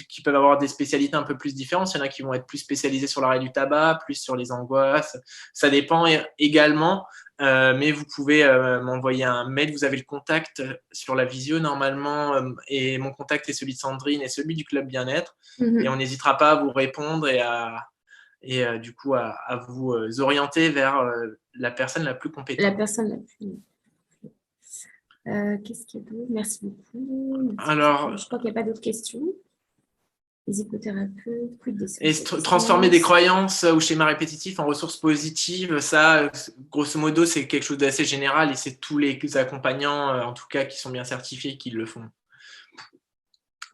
qui peuvent avoir des spécialités un peu plus différentes. Il y en a qui vont être plus spécialisés sur l'arrêt du tabac, plus sur les angoisses. Ça dépend également. Mais vous pouvez m'envoyer un mail. Vous avez le contact sur la visio normalement. Et mon contact est celui de Sandrine et celui du Club Bien-être. Et on n'hésitera pas à vous répondre et du coup à vous orienter vers la personne la plus compétente. La personne la plus... Qu'est-ce qu'il y a d'autre? Merci beaucoup. Alors, je crois qu'il n'y a pas d'autres questions. Les hypnothérapeutes, quid des Et séances transformer des d'existence. croyances ou schémas répétitifs en ressources positives, ça, grosso modo, c'est quelque chose d'assez général et c'est tous les accompagnants, en tout cas, qui sont bien certifiés, qui le font.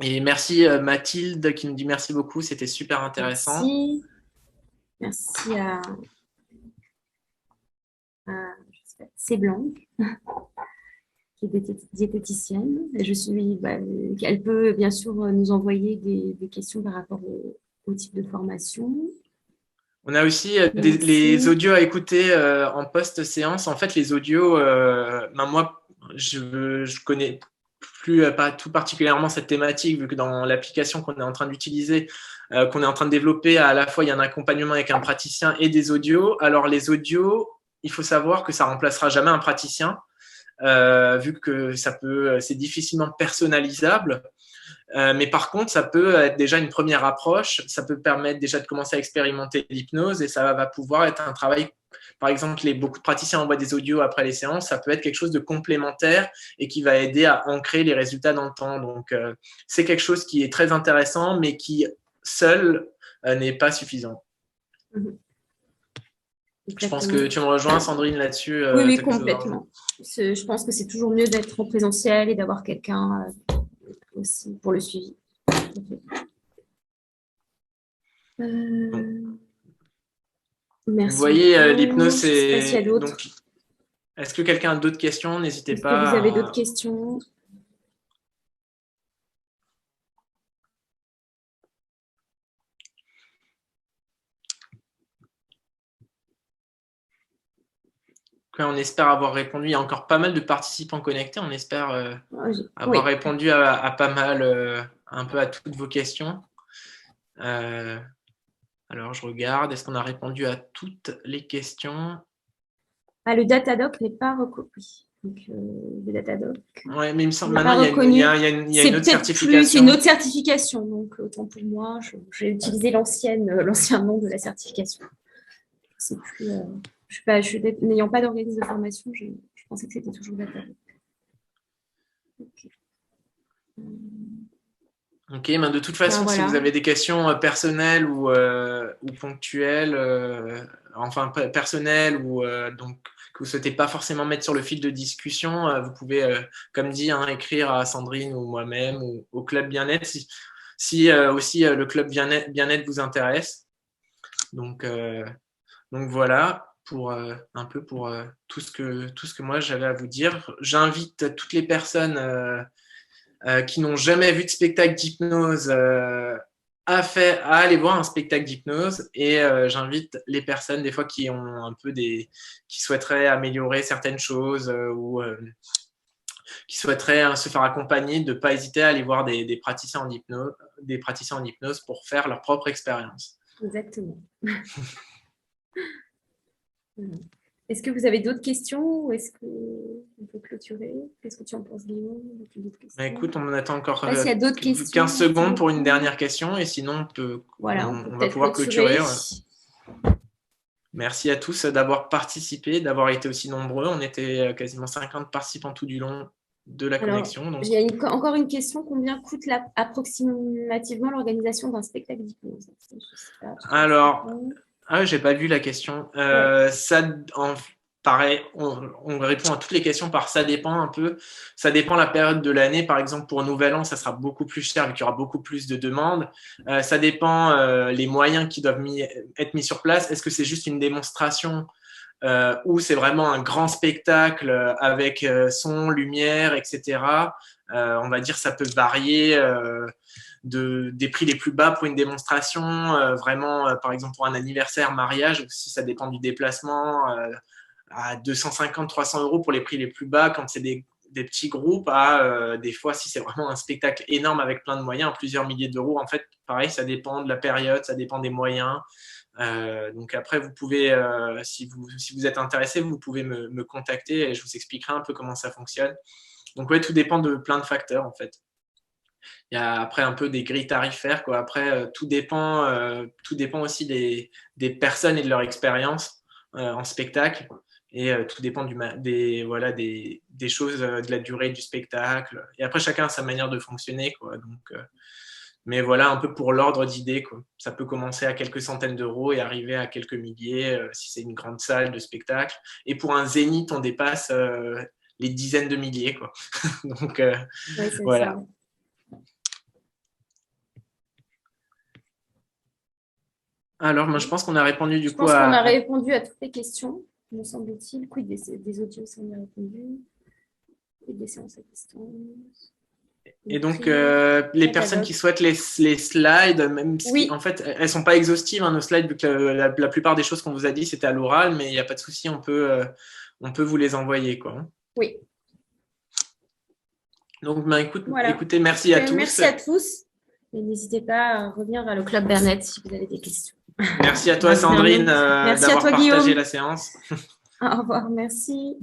Et merci Mathilde qui me dit merci beaucoup, c'était super intéressant. Merci à C'est Blanc, qui est diététicienne. Et elle peut bien sûr nous envoyer des questions par rapport au type de formation. On a aussi les audios à écouter en post-séance. En fait, les audios, moi, je connais plus pas tout particulièrement cette thématique, vu que dans l'application qu'on est en train d'utiliser, qu'on est en train de développer, à la fois, il y a un accompagnement avec un praticien et des audios. Alors, les audios, il faut savoir que ça remplacera jamais un praticien, vu que c'est difficilement personnalisable. Mais par contre, ça peut être déjà une première approche. Ça peut permettre déjà de commencer à expérimenter l'hypnose et ça va pouvoir être un travail. Par exemple, beaucoup de praticiens envoient des audios après les séances. Ça peut être quelque chose de complémentaire et qui va aider à ancrer les résultats dans le temps. Donc, c'est quelque chose qui est très intéressant, mais qui seul n'est pas suffisant. Exactement. Je pense que tu me rejoins, Sandrine, là-dessus. Oui, complètement. Je pense que c'est toujours mieux d'être en présentiel et d'avoir quelqu'un aussi pour le suivi. Merci. Vous voyez, l'hypnose, c'est. Donc, est-ce que quelqu'un a d'autres questions? N'hésitez pas. Est-ce que vous avez d'autres questions? On espère avoir répondu. Il y a encore pas mal de participants connectés. On espère avoir répondu à pas mal, un peu à toutes vos questions. Alors, je regarde. Est-ce qu'on a répondu à toutes les questions? Le Datadoc n'est pas reconnu. Donc, le Datadoc. Oui, mais il me semble maintenant il y a une autre certification. C'est une autre certification. Donc, autant pour moi, j'ai utilisé l'ancien nom de la certification. C'est plus. N'ayant pas d'organisme de formation, je pensais que c'était toujours Datadoc. Ok, mais de toute façon, si vous avez des questions personnelles ou ponctuelles, personnelles ou donc que vous ne souhaitez pas forcément mettre sur le fil de discussion, vous pouvez, comme dit, écrire à Sandrine ou moi-même ou au Club Bien-être si aussi le Club Bien-être vous intéresse. Donc voilà pour un peu pour tout ce que moi j'avais à vous dire. J'invite toutes les personnes qui n'ont jamais vu de spectacle d'hypnose à aller voir un spectacle d'hypnose et j'invite les personnes des fois qui ont un peu qui souhaiteraient améliorer certaines choses ou qui souhaiteraient se faire accompagner, de ne pas hésiter à aller voir des praticiens en hypnose pour faire leur propre expérience. Exactement. Est-ce que vous avez d'autres questions ou est-ce qu'on peut clôturer? Qu'est-ce que tu en penses, Guillaume? Écoute, on attend encore 15 secondes pour une dernière question et sinon on va pouvoir clôturer. Merci à tous d'avoir participé, d'avoir été aussi nombreux. On était quasiment 50 participants tout du long de la connexion. Donc... J'ai encore une question. Combien coûte approximativement l'organisation d'un spectacle d'hypnose? Alors... j'ai pas vu la question. Pareil, on répond à toutes les questions par ça dépend un peu. Ça dépend la période de l'année. Par exemple, pour Nouvel An, ça sera beaucoup plus cher vu qu'il y aura beaucoup plus de demandes. Ça dépend les moyens qui doivent être mis sur place. Est-ce que c'est juste une démonstration ou c'est vraiment un grand spectacle avec son, lumière, etc. On va dire ça peut varier des prix les plus bas pour une démonstration, vraiment, par exemple, pour un anniversaire, mariage, si ça dépend du déplacement, à 250, 300 euros pour les prix les plus bas, quand c'est des petits groupes, des fois, si c'est vraiment un spectacle énorme avec plein de moyens, plusieurs milliers d'euros, en fait, pareil, ça dépend de la période, ça dépend des moyens. Donc après, vous pouvez, si vous êtes intéressé, vous pouvez me contacter et je vous expliquerai un peu comment ça fonctionne. Donc ouais, tout dépend de plein de facteurs, en fait. Il y a après un peu des grilles tarifaires, quoi. Après, tout dépend aussi des personnes et de leur expérience en spectacle. Et tout dépend des choses, de la durée du spectacle. Et après, chacun a sa manière de fonctionner, quoi. Mais voilà, un peu pour l'ordre d'idée, quoi. Ça peut commencer à quelques centaines d'euros et arriver à quelques milliers si c'est une grande salle de spectacle. Et pour un zénith, on dépasse les dizaines de milliers, quoi. Donc, Ouais, c'est voilà. ça. Alors, moi, je pense qu'on a répondu du Je coup pense qu'on a à… répondu à toutes les questions, me semble-t-il. Quid des audios, ça on y a répondu. Quid des séances à distance. Et donc, Prix, les personnes qui souhaitent les slides, même si, Oui. en fait, elles ne sont pas exhaustives, hein, nos slides, vu que la plupart des choses qu'on vous a dit, c'était à l'oral, mais il n'y a pas de souci, on peut vous les envoyer, quoi. Oui. Donc, ben, Voilà. écoutez, merci à tous. Merci à tous. Et n'hésitez pas à revenir vers le Club Bernet si vous avez des questions. Merci à toi, Sandrine, Merci à d'avoir toi, partagé Guillaume. la séance. Au revoir, merci.